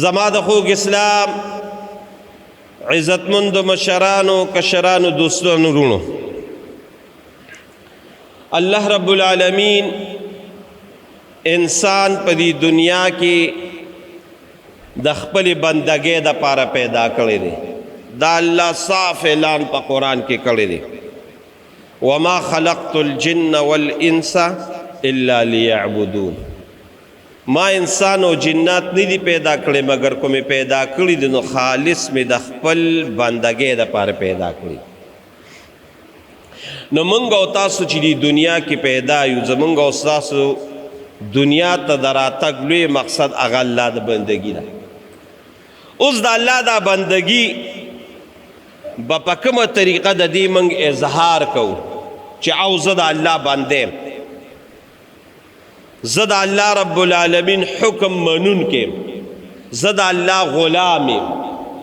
زما د خوږ اسلام عزتمندو مشرانو کشرانو دوستانو رونو، الله رب العالمین انسان په دې دنیا کې د خپل بندګۍ د پاره پیدا کړی دی. دا الله صاف اعلان په قرآن کې کړی دی، وما خلقت الجن والانس الا ليعبدون. ما انسان او جنات نه دي پیدا کړی مگر کومې پیدا کړی دي نو خالص مې د خپل بندګۍ د پاره پیدا کړی. نو موږ او تاسو چې دی دنیا کې پیدا یو، زموږ او تاسو دنیا ته د راتګ لوی مقصد هغه الله د بندګي ده. اوس د الله دا بندګي به په کومه طریقه د دې موږ اظهار کوو چې او زه د الله بنده یم، زه د الله رب العالمین حکم منونکی یم، زه د الله غلام یم.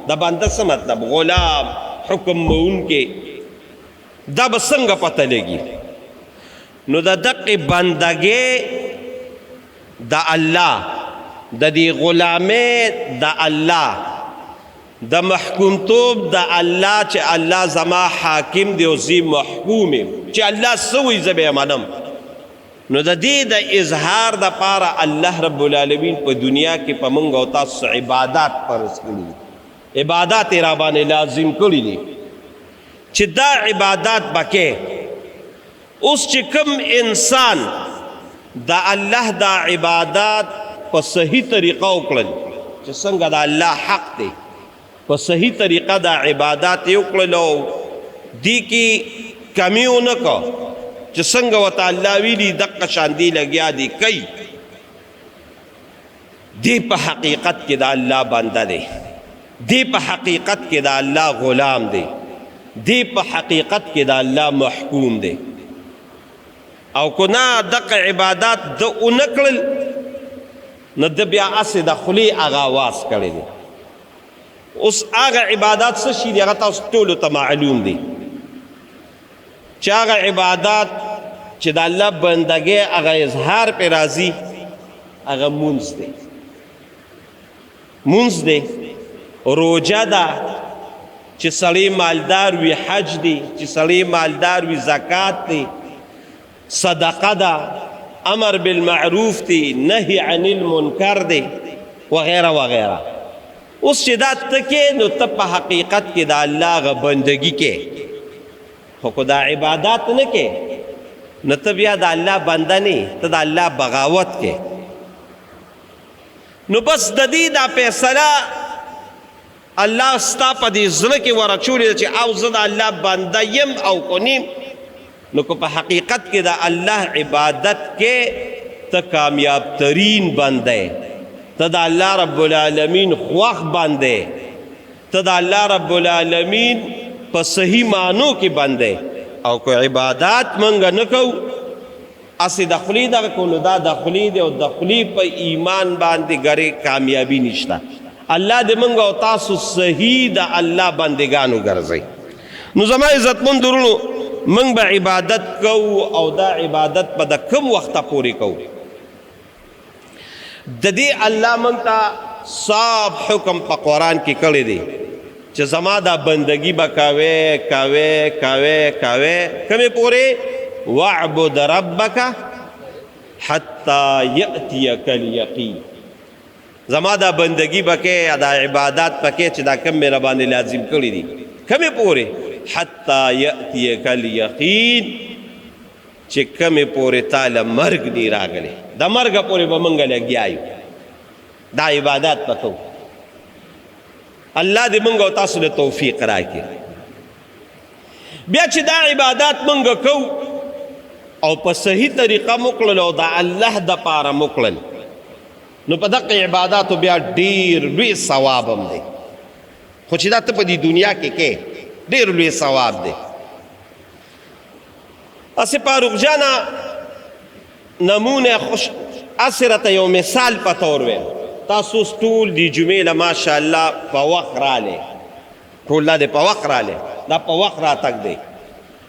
د بنده څه مطلب؟ غلام، حکم منونکی. دا به څنګه پته لګي؟ نو د دقې بندګۍ د الله، د دې غلامۍ د الله، د محکومتوب د الله چې الله زما حاکم دی او زه محکوم یم، چې الله څه وایي زه به یې منم. نو د دې د اظهار دپاره الله رب العالمین په دنیا کې په موږ او تاسو عبادات فرض کړي دي، عبادات یې را باندې لازم کړي دي چې دا عبادات به اوس چې کوم انسان د الله دا عبادات په صحیح طریقه وکړل، چې څنګه د الله حق دی په صحیح طریقه دا عبادات یې وکړل او دې کې کمی ونه کړه، چې څنګه ورته الله ویلي دقه شان دې لګیا دي کوي، دې په حقیقت کې د الله بنده دی، دې په حقیقت کې د الله غلام دی، دې په حقیقت کې د الله محکوم دی. او که نه دقه عبادات د ونه کړل نو د بیا هسې د خولې هغه آواز کړی دی. اوس هغه عبادات څه شي دي؟ هغه تاسو ټولو ته معلوم دی چې هغه عبادات چې د الله بندګۍ هغه اظهار پې راځي هغه مونځ دی، مونځ دی، روجه ده، چې سړی مالدار وي حج دی، چې سړی مالدار وي زکات دی، صدقه ده، امر بالمعروف دی، نهی عن المنکر دی، وغیره وغیره. اوس چې دا ته کې نو ته په حقیقت کې د الله هغه بندګي کې، خو که دا عبادات نه کې نو ته بیا د الله بنده نه، ته د الله بغاوت کې. نو بس د دې دا فیصله الله ستا په دې زړه کې ورچولې ده چې او زه د الله بنده یم او که نیم، نو که په حقیقت کې د الله عبادت کې ته کامیاب ترین بنده، ته د الله رب العالمین خوښ بنده، ته د الله رب العالمین په صحیح معنو کې بنده. او که عبادات منګه نه کوو هسې د خولې دغه کوو نو دا د خولې دی او د خولې په ایمان باندې ګرې کامیابي نشته. الله دې موږ او تاسو صحیح د الله بندګانو ګرځئ. نو زما عزتمند ورونو، موږ به عبادت کوو او دا عبادت به د کوم وخته پورې کوو؟ د دې الله موږ ته صاف حکم په قرآن کې کړی دی چې زما دا بندګي به کوې کوې کوې کوې کومې پورې؟ واعبد ربک حتی یأتیک الیقین. زما دا بندگی بکې دا عبادات پکې چې دا کم مې را باندې لازم کړي دي کمې پورې؟ حتی یأتیک الیقین، چې کمې پورې تاله مرګ دی راغلی، د مرګه پورې به موږ لګیا یو دا عبادات به کوو. الله دې موږ او تاسو له توفیق راکړي. بیا چې دا عبادات موږ کوو او په صحیح طریقه موکړل او د الله دپاره موکړل نو په دغه عباداتو بیا ډیر لوی ثواب هم دی. خو چې دا ته په دې دنیا کې ډیر لوی ثواب دی. اسې فاروق جانه نمونه خوش اثرته یو مثال په طور ویم. تاسو ټول د جمعې له ماشاءالله په وخت رالی، ټول دا د په وخت رالی، دا په وخت راتګ دی.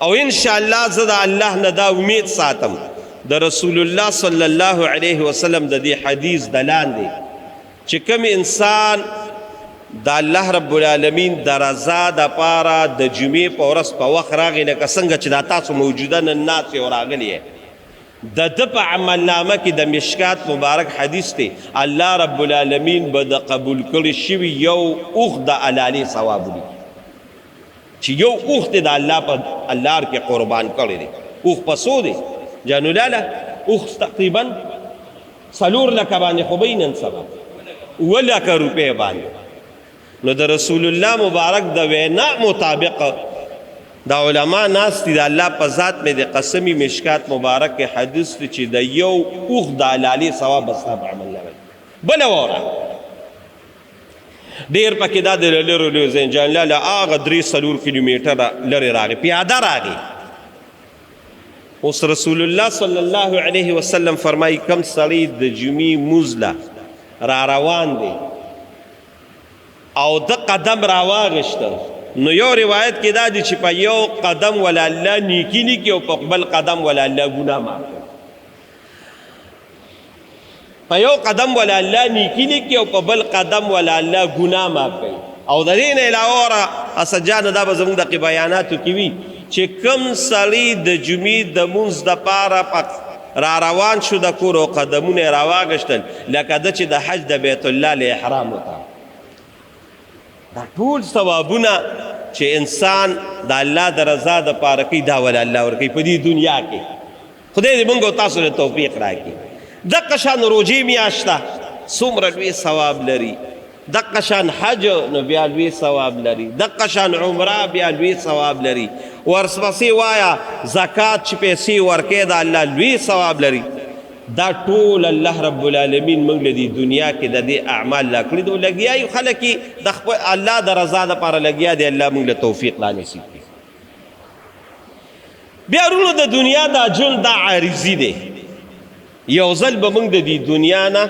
او انشاءالله زه د الله نه دا امید ساتم د رسول الله صلی الله علیه وسلم د دې حدیث د لاندې چې کوم انسان د الله رب العالمین د رضا دپاره د جمعې په ورځ په وخت راغی لکه څنګه چې دا تاسو موجوده نن ناست یو راغلی یې د ده په عملنامه کې د مشکات مبارک حدیث دی الله رب العالمین به د قبول کړي شوي یو اوښ د علالې ثواب ولیکي چې یو اوښ دی د الله په لار کې قربان کړی دی اوښ په څو دی جانولاله اوښ تقریبا 4 لکه باندې خو به نن سبا 2 لکه روپۍ باندې نو د رسول الله مبارک د وینا مطابق دا علما ناست دي د الله په ذات مې د قسمی مشکات مبارک کې حدیث دی چې د یو اوښ د علالې ثواب به ستا په عمل لري بله واوره ډېر پکې دا د لرو لرو زنجانلاله هغه 3-4 کیلومیټره لرې راغی پیاده راغی اوس رسول الله صلی الله علیه وسلم فرمایي کم سړی د جمعې مونځ له را روان دی او د قدم راواغشته نو یو روایت کې دا دی چې په یو قدم ولا الله نیکي لیکي او په بل قدم ولا الله ګناه معاف کوي په یو قدم ولا الله نیکي لیکي او په بل قدم ولا الله ګناه معاف کوي او د دې نه علاوه اسجانه دا به زموږ د بیاناتو کې وي چې کم سړی د جمعې د مونځ دپاره را روان شو د کور او قدمونه راواغشتل لکه ده چې د حج د بیت الله له احرام وته دا ټول ثوابونه چې انسان د الله د رضا دپاره کوي دا ولا الله ورکوي په دې دنیا کې خدای دې موږ او تاسو له توفیق راکړي دقه شان روژې میاشته څومره لوی ثواب لري دقه شان حج نو بیا لوی ثواب لري دقه شان عمره بیا لوی ثواب لري ورپسې وایه زکات چې پیسې ورکوې د الله لوی ثواب لري دا ټول الله رب العالمین موږ له دې دنیا کې د دې اعمال لا کړي دي لګیا یو خلک یې د خپل الله د رضا دپاره لګیا دی الله موږ له توفیق لا نصیب کړي بیا ورونو د دنیا دا ژوند دا عارضي دی یو ځل به موږ د دې دنیا نه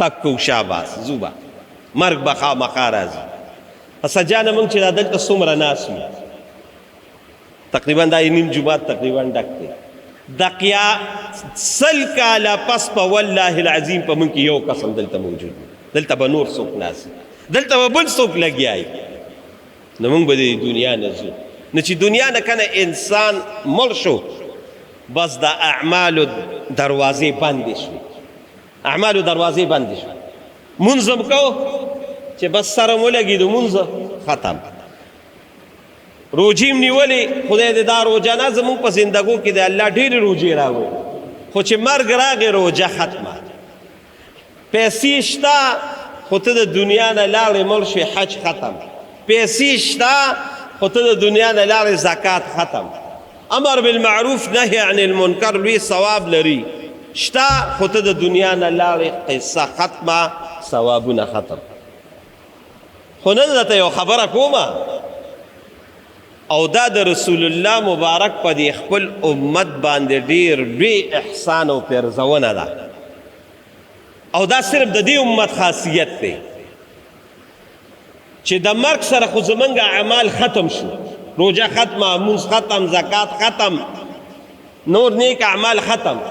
تک کو شاباس زوبا مرګ به خامخا راځي اسجانه موږ چې دا دلته څومره ناست یو تقریبا دا نیم جومات تقریبا ډک دی دقیا 100 کاله پس په والله العظیم په موږ کې یو قسم دلته موجود دلته به نور څوک ناست دلته به بل څوک لګیایي نو موږ به د دنیا نه ځو نو چې دنیا نه کنه انسان مړ شو بس د اعمالو دروازې بندې شوې اعمالو دروازې بندې شوې مونځ هم کوو چې بس سره مو لګېدو مونځ ختم روجیم نیولې خدای دې دا روجه نه زموږ په زندګو کې د الله ډېرې روجې راوړي خو چې مرګ راغی روجه ختمه پیسې شته خو ته د دنیا نه لاړې مړ شوې حج ختم پیسې شته خو ته د دنیا نه لاړې زکات ختم امر بالمعروف نهی عن المنکر لوی ثواب لري شته خو ته د دنیا نه لاړې قصه ختمه ثوابونه ختم خو نن درته یو خبره کومه او دا د رسول الله مبارک په دې خپل امت باندې ډېر لوی احسان او پیرزونه ده او دا صرف د دې امت خاصیت دی چې د مرګ سره خو زمونږ اعمال ختم شو روجه ختمه مونځ ختم زکات ختم نور نیک اعمال ختم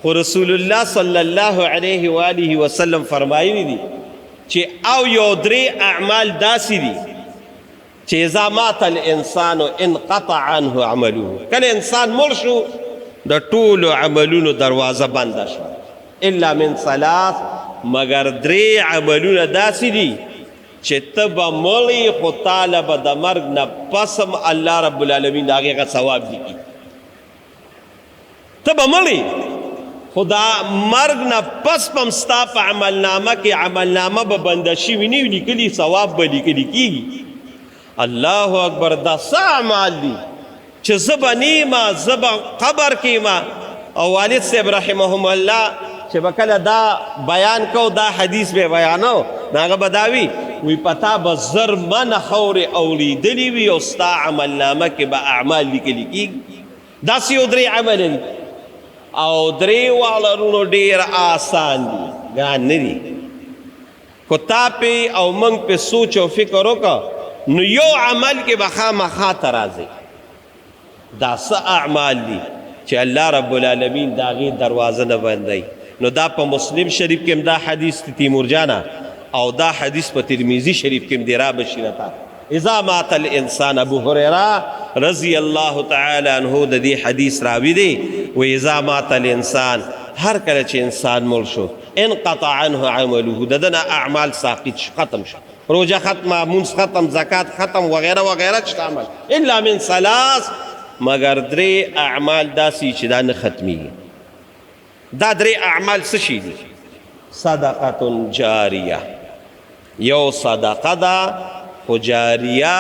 خو رسول الله صلی الله علیه و آله وسلم فرمایلی دي چې او یو 3 اعمال داسې دي چې اذا مات الانسان انقطع عنه عمله کله انسان مړ شو د ټولو عملونو دروازه بنده شو الا من 3 مگر 3 عملونه داسې دي چې ته به مړی خو تاله به د مرګ نه پسم الله رب العالمین د هغې هغه ثواب لیکي ته به مړی خو دا مرګ نه پس به هم ستا په عملنامه کې عملنامه به بنده شوي نه وي لیکلي ثواب به لیکلي کېږي الله اکبر دا څه اعمال دي چې زه به نیمه زه به قبر کېمه او والد صاحب رحمهم الله چې به کله دا بیان کو دا حدیث به بیانو نو هغه به دا وي وی پتا به زر من خورې اوریدلي وي او ستا عملنامه کې به اعمال لیکلي کېږي داسې یو 3 عمل دي او 3 واړه رونو ډېر آسان دي ګران نه دي خو تا پې او موږ پې سوچ او فکر وکړه نو یو عمل کې به خامخا ته راځي دا څه اعمال دي چې الله رب العالمین د هغې دروازه نه بندوي نو دا په مسلم شریف کې دا حدیث تیمور جانا او دا حدیث په ترمذی شریف کې دی را بشیرتا اذا مات الانسان ابو هريره رضی الله تعالی عنہ د دې حدیث راوی دی و اذا مات الانسان هر کله چې انسان مړ شو انقطع عنه عمله ددنه اعمال ساقط ختم شو روزه ختمه منځ ختم زکات ختم وغیرہ وغیرہ چې عمل الا من ثلاث مگر درې اعمال داسې چې دا نه ختمیږي دا درې اعمال څه شي دي صدقه جاریه یو صدقه ده خو جاریه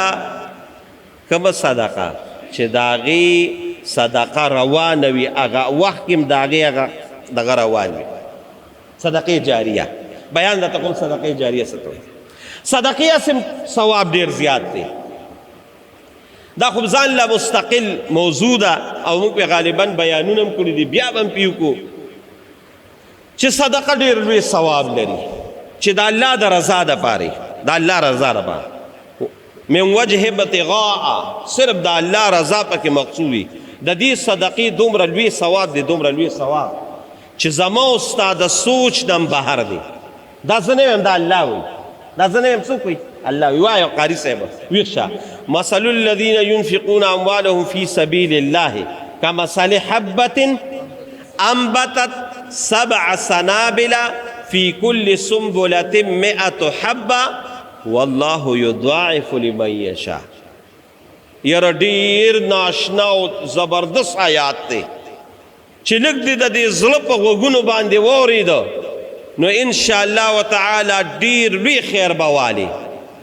کومه صدقه چې داغي صدقه روانه وي هغه وخت کې داغي هغه دغه روان وي صدقه جاریه بیان درته کوم صدقه جاریه څه ته صدقه سم ثواب ډیر زیات دی دا خو ځان له مستقل موضوع ده او موږ غالبا بیانونه هم کړي دي بیا هم پیو کو چې صدقه ډیر لوی ثواب لري چې د الله د رضا دپاره د الله رضا دپاره من وجه ابتغاء صرف د الله رضا پکې مقصود وي د دې صدقې دومره لوی ثواب دی دومره لوی ثواب چې زما او ستا د سوچ نه بهر دی دا زه نه یم دا الله وایي دا زه نه یم څوک وایي الله وایي وایه قاري صاحب ویښه مثل الذین ينفقون اموالهم فی سبیل الله کمثل حبة انبتت 7 سنابل فی کل سنبلة 100 حبة والله یضاعف لمن یشاء یاره ډیر ناشنا او زبردست آیات دی چې لږ دې د دې زړه په غوږونو باندې واورېده نو انشاءالله وتعالی ډیر لوی خیر به والي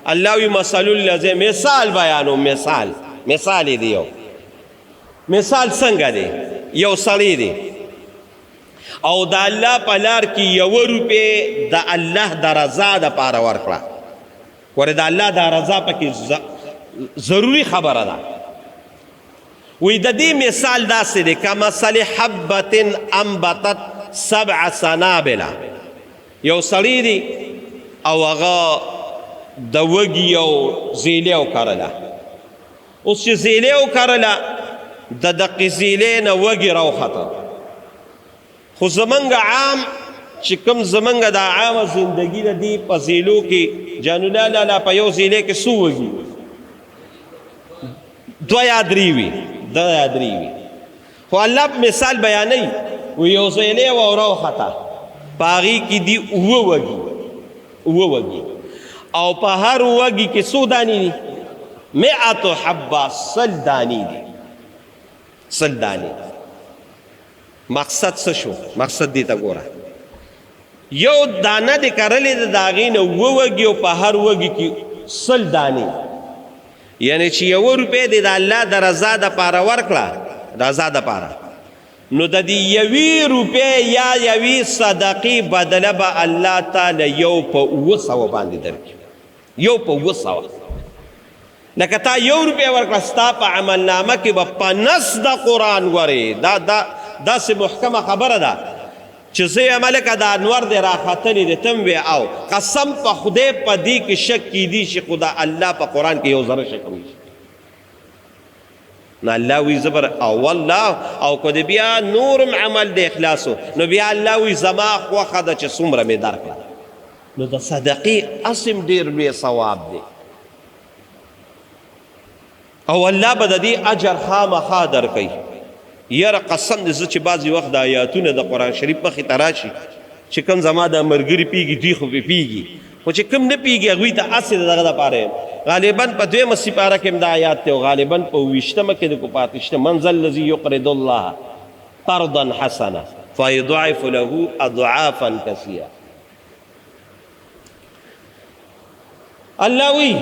الله وي مثل الذین مثال بیانو مثال یې دی یو مثال څنګه دی یو سړی دی او د الله په لار کې 1 روپۍ د الله د رضا دپاره ورکړه ورې د الله د رضا پکې ضروري خبره ده وی د دې مثال داسې دی کمثل حبة انبتت 7 سنابل یو سړی دی او هغه د وږي یو زیلې وکرله اوس چې زیلې وکرله د دقې زیلې نه وږي راوخته خو زمونږ عام چې کوم زمونږ د عامه زندګي د دې په زیلو کې جانولا لالا په یو زیلې کې څو وږي 2 یا 3 وي 2 یا 3 وي خو الله مثال بیانوي و یو زیلې راوخته په هغې کې دي 9 وږي او په هر وږي کې څو دانې دي 100 حبه 100 دانې دي 100 دانې مقصد څه شو مقصد دې ته ګوره یو دانه دې کرلې د هغې نه 9 وږي او په هر وږي کې 100 دانې یعنی چې 1 روپۍ دې د الله د رضا دپاره ورکړه رضا دپاره نو د دې 1 روپۍ یا 1 صدقې بدله به الله تعالی یو په 900 باندې درکړي یو په 900 لکه تا 1 روپۍ ورکړه ستا په عملنامه کې به په نص د قرآن ورې داسې محکمه خبره ده چې زه یې ملکه د انور دی راختلی دی تم وی او قسم په خدای په دې کې شک کیدی شي خو د الله په قرآن کې یو ذره شک هم نو الله وی زبر او والله او که د بیا نورم عمل د اخلاصو نو بیا الله وی زما خوښه ده چې څومره مې درکړه نو د صدقې اسم ډېر لوی ثواب دی او الله به د دې اجر خامخا درکوي یاره قسم دې زه چې بعضې وخت د آیاتونه د قرآن شریف مخې ته راشي چې کوم زما د ملګري پیږي دوی خو پې پیږي خو چې کوم نه پیږي هغوی ته هسې د دغه دپاره یم غالبا په 2مه سپاره کې هم دا آیات دی او غالبا په 20مه کې د کو پاتې شته من ذا الذي يقرض الله قرضا حسنا فيضاعف له اضعافا كثيرا الله وی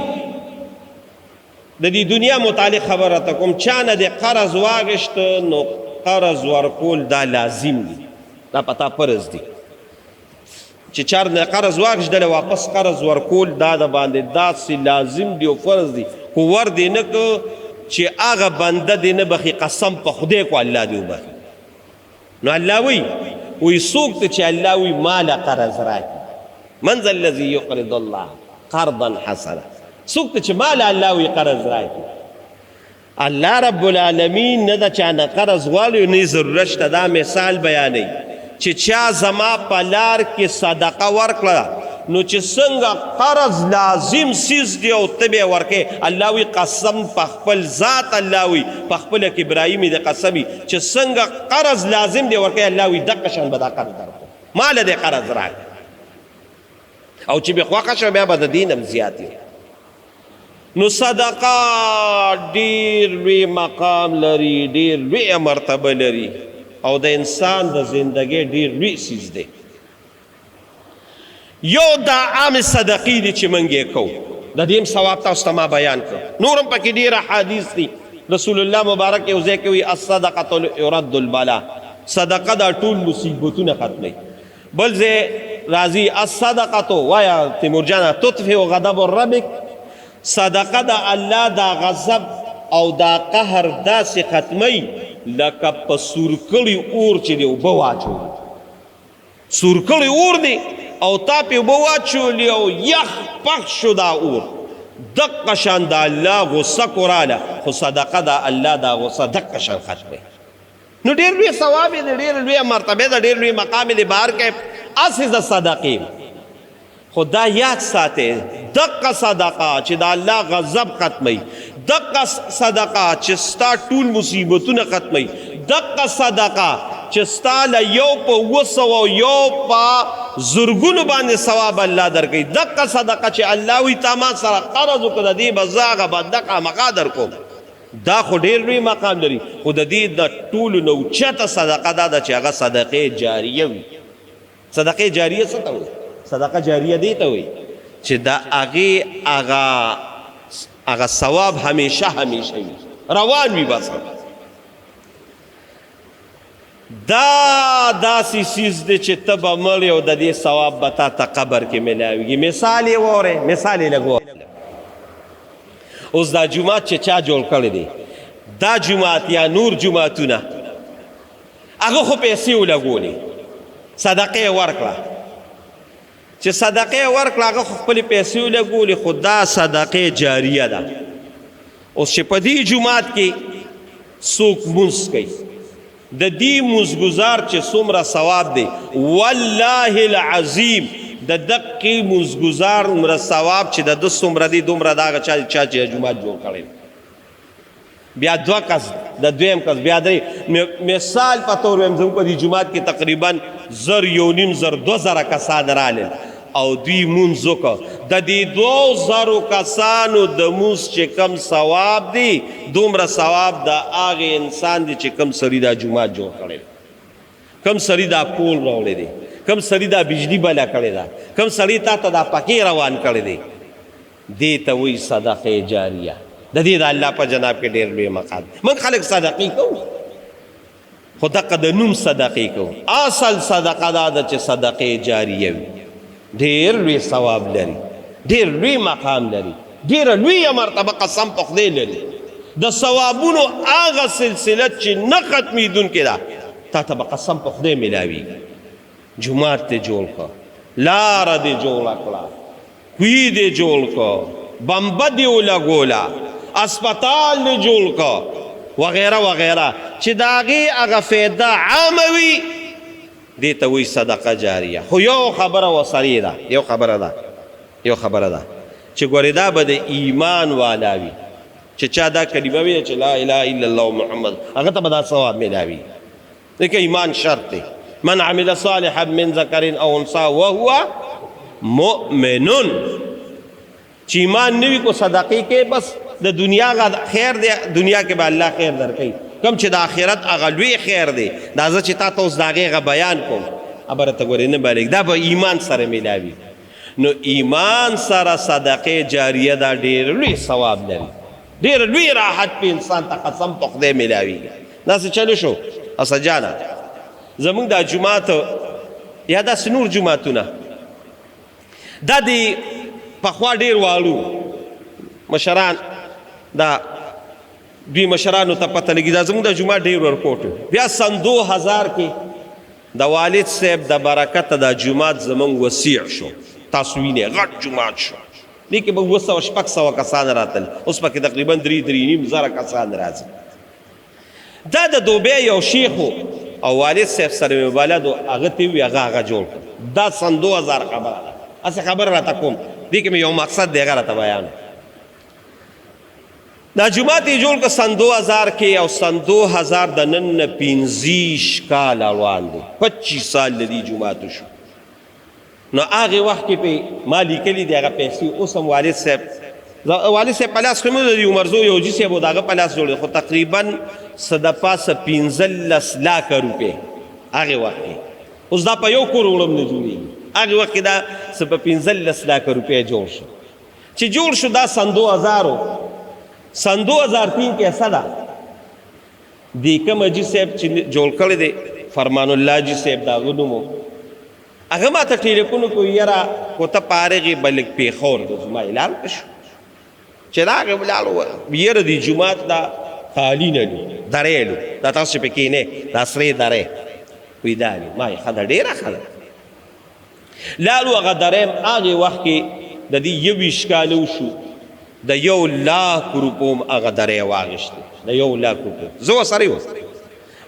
د دې دنیا متعلق خبره ته کوم چا نه د قرض واغشته نو قرض ورکول دا لازم دي دا پتا فرض دي چې چار نه قرض واغشته واپس قرض ورکول دا د باندې داسې لازم دي او فرض دي خو ور دي نه چې هغه بنده دې نه بخي قسم په خدای کو الله دې وبخي نو الله وی څوک ته چې الله وی مال قرض راکړي من ذا الذي يقرض الله قرضا حسنا څوک ته چې مال الله وی قرض راکړي الله رب العالمین نه د چا نه قرض غواړي نه ضرورت شته دا مثال بیانوي چې چا زما په لار کې صدقه ورکړه نو چې څنګه قرض لازم سیز دی او ته به ورکې الله وی قسم په خپل ذات الله وی په خپل ابراهیم د قسمی چې څنګه قرض لازم دی ورکې الله وی دغه شان به دا قرض درکو مال دې قرض راک او چې به خوښه شو بیا به د دینم زیات نو صدقه ډیر لوی مقام لري ډیر لوی مرتبه لري او د انسان د زندګۍ ډیر لوی سیز دی یو دا عام صدقې دي چې موږ یې کوو د دې ثواب تاسو ته ما بیان کړ نورم پکې ډیر احادیث دي رسول الله مبارک یو ځای کې وي الصدقه يرد البلاء صدقه دا ټول مصیبتونه ختموي بل ځای راځي الصدقه وایا تیمور جان تطفئ غضب ربک صدقه دا الله دا غضب او دا قهر داسې ختموي لکه په سورکړي اور چې دی اوبه واچوي سورکړي اور دی او تا پې اوبه واچولي او یخ پخ شو دا اور دقه شان د الله غصه کوراله خو صدقه د الله دا غصه دقه شان ختموي نو ډېر لوی ثواب دی ډېر لوی مرتبه ده ډېر لوی مقام دی بهر کې اسې د صدقې خو دا یاد ساتئ دقه صدقه چې د الله غضب ختموي دقه صدقه چې ستا ټول مصیبتونه ختموي دقه صدقه چې ستا له یو په 200 یو په زرګونو باندې ثواب الله درکوي دقه صدقه چې الله وي تا ما سره قرض وکړه د دې به زه هغه به دقه مقا درکوم دا خو ډېر لوی مقام لري خو د دې د ټولو نه اوچته صدقه دا ده چې هغه صدقې جاریه وي صدقې جاریه څه ته وایي صدقه جاریه دی ته وایي چې د هغې هغه ثواب همیشه همیشه وي روان وي بس دا داسې سیز دی چې ته به مړ او د دې ثواب به تا ته قبر کې میلاویږي مثال یې واورئ مثال یې لږ اوس دا جومات چې چا جوړ کړی دی دا جومات یا نور جوماتونه هغه خو پیسې ولګولې صدقه یې ورکړه چې صدقه یې ورکړه هغه خو خپلې پیسې ولګولې خو دا صدقه جاریه ده اوس چې په دې جومات کې څوک مونځ کوي د دې مونځګزار چې څومره ثواب دی والله العظیم د دقې مونځګزار عمره ثواب چې د ده څومره دی دومره د هغه چا چې جومات جوړ کړی بیا دوه کس د دویم کس بیا درې مثال په طور ویم زموږ په دې جومات کې تقریبا 1.5 کسان رالل او دوی مونځ وکړه د دې 2000 کسانو د مونځ چې کم ثواب دی دومره ثواب د هغې انسان دی چې کم سړي دا جومات جوړ کړی کم سړي دا پول راوړی دی کم سړي دا بجلی بله کړې ده کم سړي تا ته دا پکې روان کړی دی دې ته وایي صدقې جاریه د دې د الله په جناب کې ډېر لوی مقام موږ خلک صدقې کوو خو دقه د نوم صدقې کوو اصل صدقه دا ده چې صدقې جاریه وي ډېر لوی ثواب لري ډېر لوی مقام لري ډېره لویه مرتبه قسم په خدای لري د ثوابونو هغه سلسله چې نه ختمېدونکې ده تا ته به قسم په خدای میلاویږي جومات دې جوړ کړه لاره دې جوړه کړه کوی دې جوړ کړه بمبه دې ولګوله اسپتال دې جوړ کړه وغیره وغیره چې د هغې هغه فایده عامه وي دې ته وایي صدقه جاریه خو یو خبره ورسره ده یو خبره ده چې ګورې دا به د ایمان والا وي چې چا دا کلمه وي چې لا اله الا الله محمد هغه ته به دا ثواب میلاوي ځکه ایمان شرط دی من عمل صالحا من ذکر او انثى وهو مؤمن چې ایمان نوي کو صدقې کې بس د دنیا غا خیر دی دنیا کې به الله خیر درکوي کم چې د آخرت هغه لوی خیر دی دا زه چې تا ته اوس د هغې هغه بیان کوم خبره ته ګورې نه بلېږي دا به ایمان سره میلاوي نو ایمان سره صدقې جاریه دا ډېر لوی ثواب لري ډېر لوی راحت په انسان ته قسم په خدای میلاویږي داسې چلو شو اسجانه زمونږ دا جومات یا داسې نور جوماتونه دا د پخوا ډېر واړو مشران دا دوی مشرانو ته پته لګي دا زموږ د جومات ډېر ورکوټ بیا سن 2000 کې د والد صاحب د برکته دا جومات زمونږ وسیع شو تاسو وینئ غټ جومات شو دې کې به 200 کسان راتل اوس پکې تقریبا 3.5 کسان راځي دا د دوبۍ یو شیخ و او والد صاحب سره مبالغ هغه ته وی هغه جوړ کړ دا سن 2000 خبره ده اسه خبر راته کوم دې کې یو مقصد دی هغه راته بیان دا جمعه ته جوړ کړ سن 2000 کې او سن 2000 د نن 15 کال روان دي 25 سال لري جمعه ته شو نو هغه وخت کې په مالی کلی دی هغه پیسې اوس هم والد صاحب پلاس کوم دی عمرزو یو جی صاحب داغه پلاس جوړ خو تقریبا صدپا 15 लाख روپے هغه وخت اوس دا په یو کروڑم نه جوړي هغه وخت دا 15 लाख روپے جوړ شو چې جوړ شو دا سن 2000 سن 2003 کې صدا دی کوم جی صاحب چې جوړ کړی دی فرمان الله جی صاحب دا غنومو هغه ما ته ټلیفون کو یرا کو ته پارغي بلک پیخور د جمعه اعلان کشو چې راغی بلالو یره دی جمعه دا خالی نه دي درېلو دا تاسو په کې نه دا سری درې وی دالي ما خدای ډیره خدای لالو هغه درېم هغه وخت کې د دې یو اشکالو شو د 1 लाख روپوم هغه درې واغشته د 1 लाख روپو زه سره و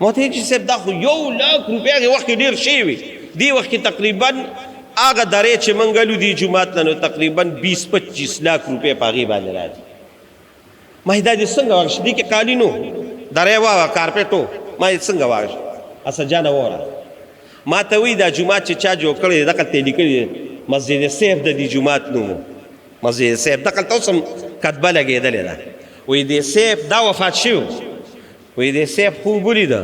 مته چې سب دا خو 1 लाख روپیا هغه وخت ډیر شي وي دی وخت تقریبا هغه درې چې منګلو دی جمعات نو تقریبا 20-25 लाख روپے پاغي باندې راځي ما دا دې څنګه ورش دي کې قالینو درې وا کارپټو ما څنګه ورش اسه جان وره ما ته وی دا جمعات چې چا جوړ کړی دغه ته لیکلی مسجد سیف د دې جمعات نو مسجد سیف دغه تاسو کتبه لګیدل ده وی دې سیف دا وفات شو وی دې سیف خو بولیدا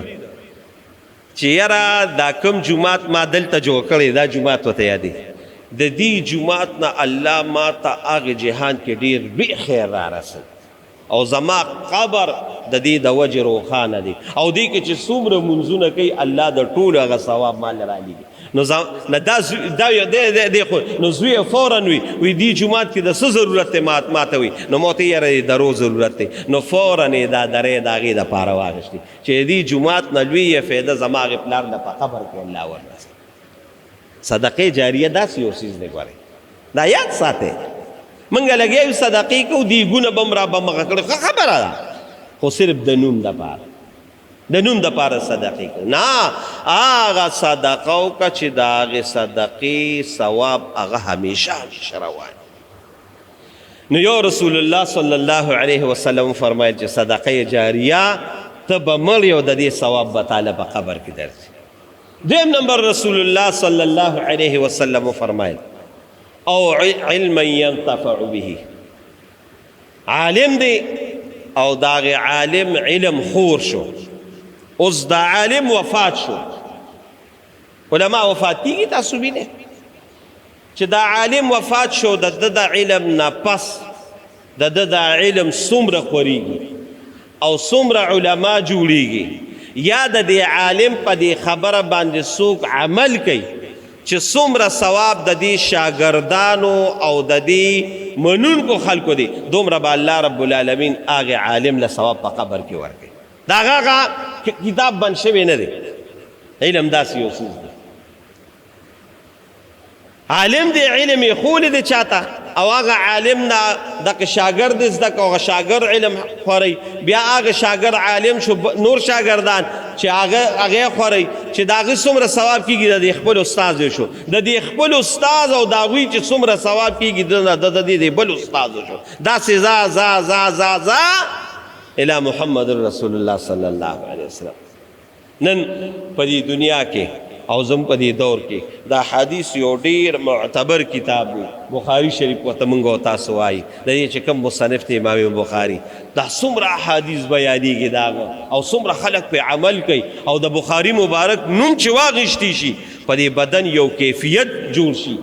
چې یاره دا کوم جمعات ما دلته جوړ کړی دا جمعات وته یادي د دې جمعات نه الله ما ته هغه جهان کې ډیر لوی خیر را رسول او زما قبر د دې د وجه روخانه دي او دې کې چې څومره منځونه کوي الله د ټول هغه ثواب مال را لېږي نو دا دی خو نو زوی فورا وي دې جمعات کې د څه ضرورت دی ماته وي نو ماته یاره درو ضرورت دی نو فورا دا درې د هغې دپاره واغېستې چې دې جمعات نه لویه فایده زما هغې پلار نه په قبر کې الله ورنسي صدقې جاریه داسې یو څیز دی ګورئ دا یاد ساتئ منګه لګیا یو صدقې کوو دیګونه به م را به مخه کړې ښه خبره ده خو صرف د نوم دپاره د نوم دپاره صدقې کوو نه هغه صدقه وکړه چې د هغې صدقې ثواب هغه همیشه همیشه روان نو یو رسول الله صلی الله علیه وسلم فرمایل چې صدقه جاریه ته به مړ یو د دې ثواب به تعالی په قبر کې درځي دویم نمبر رسول الله صلی الله علیه وسلم فرمایل او علم ينتفع به عالم دی او داغ عالم علم خور شو اوس دا عالم وفات شو علماء وفات کیږي تاسو وینئ چې دا عالم وفات شو د علم نه پس د علم څومره خورېږي او څومره علما جوړېږي یا د دې عالم په دې خبره باندې څوک عمل کوي چې څومره ثواب د دې شاګردانو او د دې منونکو خلکو دی دومره به الله رب العالمین هغه عالم له ثواب په قبر کې ورکوي دا هغه کتاب بند شوی نه دی علم داسې یو څیز دی عالم دی علم یې ښولی دی چاته او هغه عالم نه دغه شاګرد زده که هغه شاګرد علم خورئ بیا هغه شاګرد عالم شو نور شاګردان چې هغه خورئ چې د هغه څومره ثواب کېږي د دې خپل استاذ شو د دې خپل استاذ او د هغوی چې څومره ثواب کېږي د دې بل استاذ شو داسې ځا الی محمد رسول الله صلی الله علیه وسلم نن په دې دنیا کې او زم په دې دور کې دا حدیث یو ډیر معتبر کتاب دی بخاری شریف ورته موږ او تاسو وایي د دې چې کوم مصنف دی امام بخاری دا څومره احادیث بیانېږي دا او څومره خلک په عمل کوي او د بخاری مبارک نوم چې واغشتي شي په دې بدن یو کیفیت جوړ شي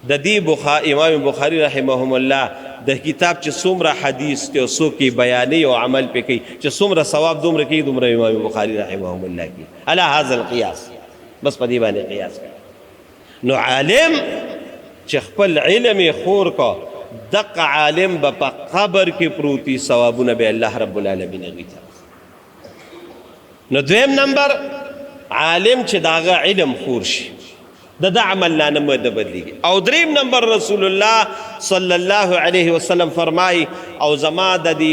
د دې امام بخاری رحمهم الله د کتاب چې څومره حدیث دی او څوک یې بیانوي او عمل پې کوي چې څومره ثواب دومره کوي دومره امام بخاری رحمهم الله کوي علی هذا القیاس بس په دې باندې قیاس کوي نو عالم چې خپل علم یې خور کو دقه عالم به په قبر کې پروتي ثوابونه به الله رب العالمین هغوی ته نو دویم نمبر عالم چې د هغه علم خور شي د عمل نه مده بدلیږي او دریم نمبر رسول الله صلی الله علیه وسلم فرمایي او زما د دې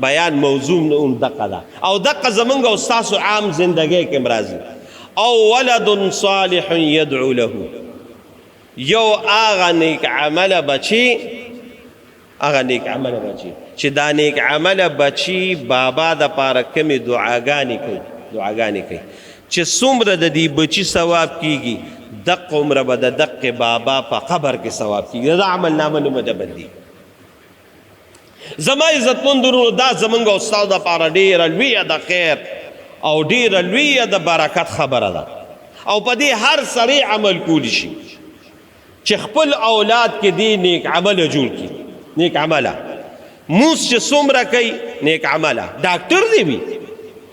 بیان موضوع دقه ده او دقه زمونږ او ستاسو عام زندګۍ کې راځي او ولد صالح يدعو له، یو آغا نیک عمل بچی، هغه نیک عمل بچی چې دا نیک عمل بچی بابا د پاره کمی دعاګانې کوي چې څومره د دې بچی ثواب کیږي دق عمره به د دق بابا په قبر کې ثواب کیږي. دا عمل نامه نه مدبندي. زما عزتمندونو دا زمونږ استاد د پاره ډیره لویه د خیر او ډیره لویه د برکت خبره ده، او په دې هر سړی عمل کولی شي چې خپل اولاد کې دی نیک عمل جوړ کړي. نیک عمله موس چې څومره کوي نیک عمله، ډاکټر دی وي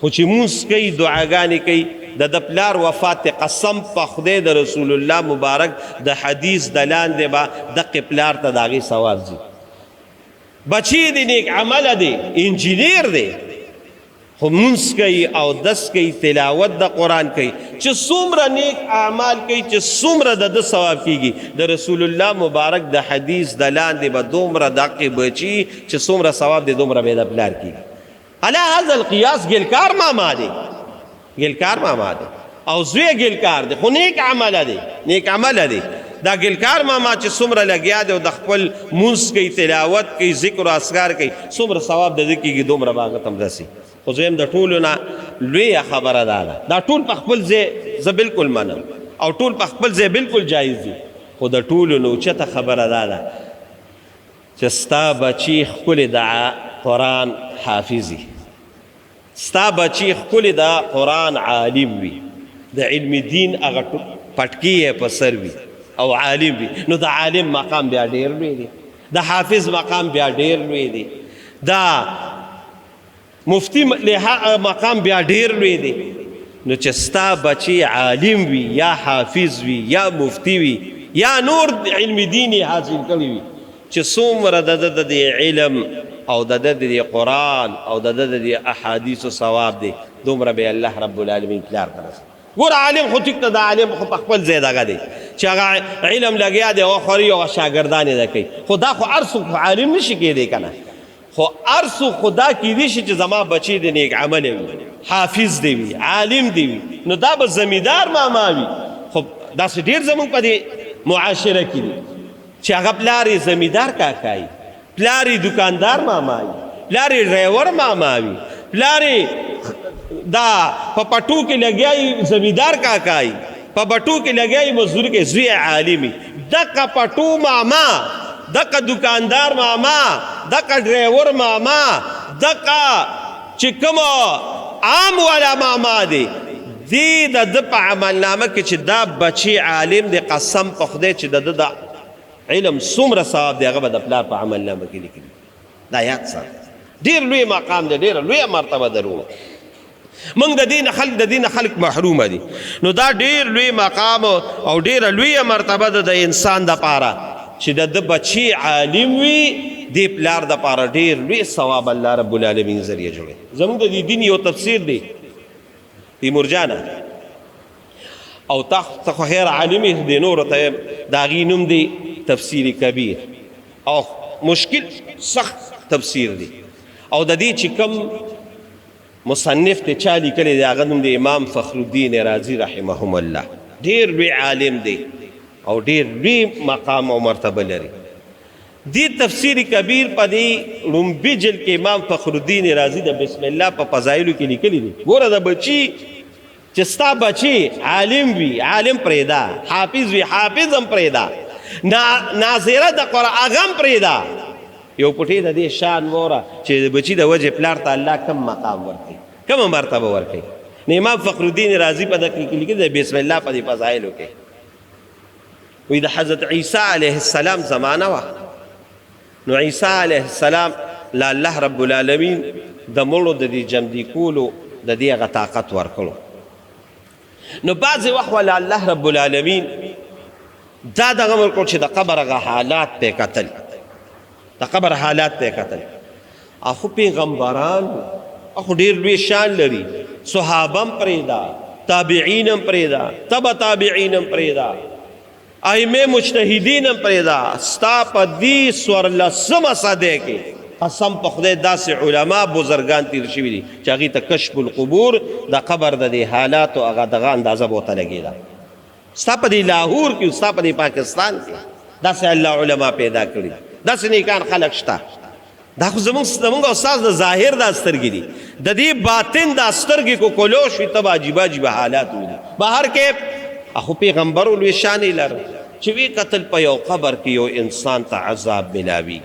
خو چې موس کوي دعاګانې کوي، د پلار وفات قسم په خدای د رسول الله مبارک د حدیث د لاندې به دقې پلار ته د هغې ثواب ځي. بچی دی نیک عمله دی، انجینیر دی خو مونځ کوي او دس کوي، تلاوت د قرآن کوي، چې څومره نیک اعمال کوي چې څومره د ده ثواب کیږي. د رسول الله مبارک د حدیث د لاندې به دومره دقې بچي چې څومره ثواب دی دومره به د پلار کیږي. علی هذا القیاس ګلکار ماما دی، ګلکار ماما دی او زوی ګلکار دی خو نیک عمله دی، نیک عمله دی. دا ګلکار ماما چې څومره لګیا دی او د خپل مونځ کوي، تلاوت کوي، ذکر او اذکار کوي، څومره ثواب د ده کیږي دومره به هغه ته هم رسي. خو زه یم د ټولو نه لویه خبره دا ټول په خپل ځای زه بالکل منم او ټول په خپل ځای بالکل جایز دي، خو د ټولو نه اوچته خبره دا ده چې ستا بچي ښکلې د قرآن حافظ وي، ستا بچي ښکلې د قرآن عالم وي، د علم دین هغه پټکي یې په سر وي او عالم وي، نو د عالم مقام بیا ډېر لوی دی، د حافظ مقام بیا ډېر لوی دی، دا مفتی مقام بیا ډیر لوی دی. نو چې ستا بچی عالم وي یا حافظ وي یا مفتی وي یا نور علم دینی حاصل کړی وي، چې څومره د علم او د قرآن او د احادیث ثواب دی دومره به الله رب العالمین پلار ته رسوي. ګوره عالم خو ټیک ته د عالم خو په خپل ځای دغه دی چې هغه علم لګیا دی او خوري او شاګردان یې ده کوي، خو دا خو هر څوک عالم نشي کېدی که نه، خو ارسو خدا کیدی شي چې زما بچی د نیک عمل وي، حافظ دی وي، عالم دی وي، نو دا به زمیندار ماما وي. خو داسې ډېر زموږ په دې معاشره کې دي چې هغه پلار یې زمیندار کاکا وي، پلار یې دکاندار ماما وي، پلار یې ډرایور ماما وي، پلار یې دا په پټو کې لګیا وي زمیندار کاکا وي، په بټو کې لګیا وي مزدوري کې زوی عالم وي. دغه پټو ماما، دغه دکاندار ماما، دغه ډرایور ماما، دغه چې کوم عام والا ماما دی، دی د ده په عملنامه کې چې دا بچی عالم دی قسم په خدای چې د ده د علم څومره ثواب دی هغه به د پلار په عملنامه کې لیکلي. دا یاد ساته، ډېر لوی مقام دی، ډېره لویه مرتبه درونه. موږ د دې نه خلک محرومه دي، نو دا ډېر لوی مقام او ډېره لویه مرتبه ده د انسان دپاره چې د ده بچی عالم وي، دې پلار دپاره ډېر لوی ثواب الله رب العالمین ذریعه جوړوي. زموږ د دې دین یو تفسیر دی تیمور جانه، او تا خو خیر عالم یې د نورو ته د هغې نوم دی تفسیر کبیر، او مشکل سخت تفسیر دی، او د دې چې کوم مصنف ته چا لیکلی دی هغه نوم دی امام فخر الدین رازی رحمهم الله. ډېر لوی عالم دی او ډېر لوی مقام او مرتبه لري. دې تفسیر کبیر په دې لومبي جلد کې امام فخر الدین رازی د بسم الله په فضایلو کې لیکلی دی. ګوره د بچي چې ستا بچي عالم وي، عالم پرېږده، حافظ وي، حافظ هم پرېږده، ناظره د قرآن هغه هم پرېږده. یو پټې د دې شان وره چې د بچي د وجې پلار ته الله کم مقام ورکوي، کومه مرتبه ورکوي. نو امام فخر الدین رازی په دغه کې لیکلي د بسم الله په دې فضایلو کې وایي د حضرت عیسی علیه السلام زمانه وه، نو عیسی علیه السلام له الله رب العالمین د مړو د دې جمدي کولو د دې هغه طاقت ورکړو. نو بعضې وخت وله الله رب العالمین دا دغه ورکړو چې د قبر هغه حالات ته یې کتل، د قبر حالات ته یې کتل. اخو پیغمبران اخو ډېر لوی شان لري، صحابه هم پرېږده، تابعین هم پرېږده، تبع تابعین هم پرېږده، ائمه مجتهدین هم پرېږده. ستا په دې څوارلسمه صدۍ کې قسم په خدای داسې علما بزرگان تیر شوي دي چې هغې ته کشف القبور د قبر د دې حالاتو هغه دغه اندازه به ورته لګېده. ستا په دې لاهور کې ستا په دې پاکستان کې داسې الله علما پیدا کړي، داسې نیکان خلک شته. دا خو زمونږ استاد د ظاهر دا سترګې دي، د دې باطن دا سترګې کو کولو شي ته به عجیبه عجیبه حالات ویني. بهر کې اخو پیغمبر لوی شانې لره چې وی قتل په یو قبر کې یو انسان ته عذاب ملاوي.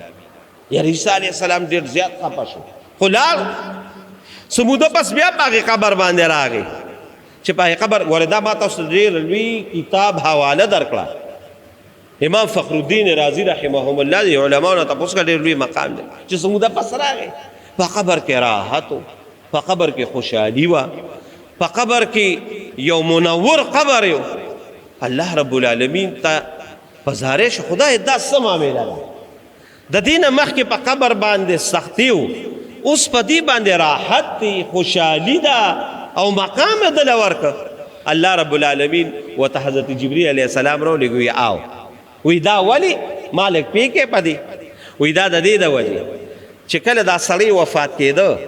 یا عیسی علیه السلام ډېر زیات خفه شو، خو لاړ څه موده پس بیا په هغې قبر باندې راغی چې په هغې قبر ګورې دا ما تاسو ډېر لوی کتاب حواله درکړه. امام فخر الدین رازی رحمهم الله د علماو نه تپوس کړه، ډېر لوی مقام دی چې څه موده پس راغی. په قبر کې راحت و، په قبر کې خوشحالي وه، په قبر کې یو منور قبر یو. الله رب العالمین ته پزاره شو خدای دا څه معامله ده. د دې نه مخکې په قبر باندې سختي و، اوس په دې باندې راحت دی، خوشحالي ده او مقام یې دله ورکړه. الله رب العالمین ورته حضرت جبریل علیه السلام راولېږي آو وی دا ولې مالک پیکې په دې وی دا د دې د وجې چې کله دا سړی وفات کېده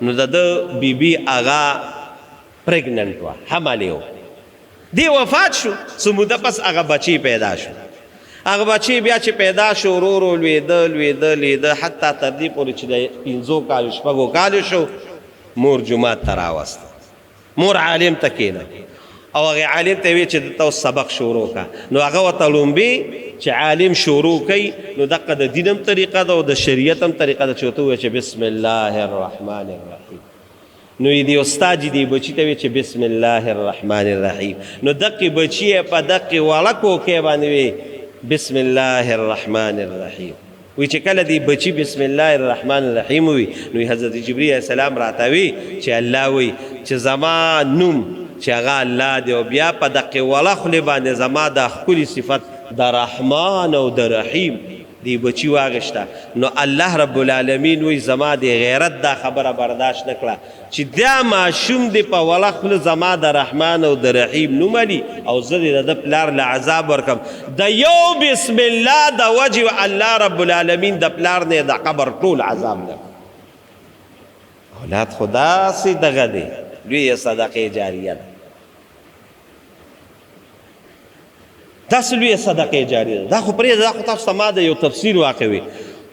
نو د ده بیبي هغه پریګننټ وه، حملې و. دی وفات شو، څه موده پس هغه بچی پیدا شو. هغه بچی بیا چې پیدا شو ورو ورو لویده حتی تر دې پورې چې د 5 کالو 6 کالو شو، مور جومات ته راوسته، مور عالم ته کېنه او هغې عالم ته وی چې دته سبق شروع کا. نو هغه ورته لومبي چې عالم شروع کوي نو دقه د دین هم طریقه ده او د شریعت هم طریقه ده چې ورته ووایي چې بسم الله الرحمن الرحیم. نو یې دې استاد یې دې بچي ته وی چې بسم الله الرحمن الرحیم. نو دقې بچي یې په دقې وړه کوکې باندې وی بسم الله الرحمن الرحیم. وی چې کله دی بچی بسم الله الرحمن الرحیم وی نو حضرت جبرئیل علیه السلام راته وی چې الله وی چې زما نوم چې هغه الله دی او بیا په دقې وړه خولې باندې زما د ښکلي صفت د رحمان او د رحیم دی بچی واغشته. نو الله رب العالمین وی زما د غیرت دا خبره برداشت نکړه چې دا ماشوم دی په وړه خوله زما د رحمان او د رحیم نوم علي او زه د ده پلار له عذاب ورکم. د یو بسم الله د وجې الله رب العالمین د پلار نه د قبر ټول عذاب نه. اولاد خو داسې دغه دی لویه صدقې جاریه ده، داسې لویه صدقې جاریه ده. دا خو پرېږده، دا خو تاسو ته ما د یو تفسیر واقع وي.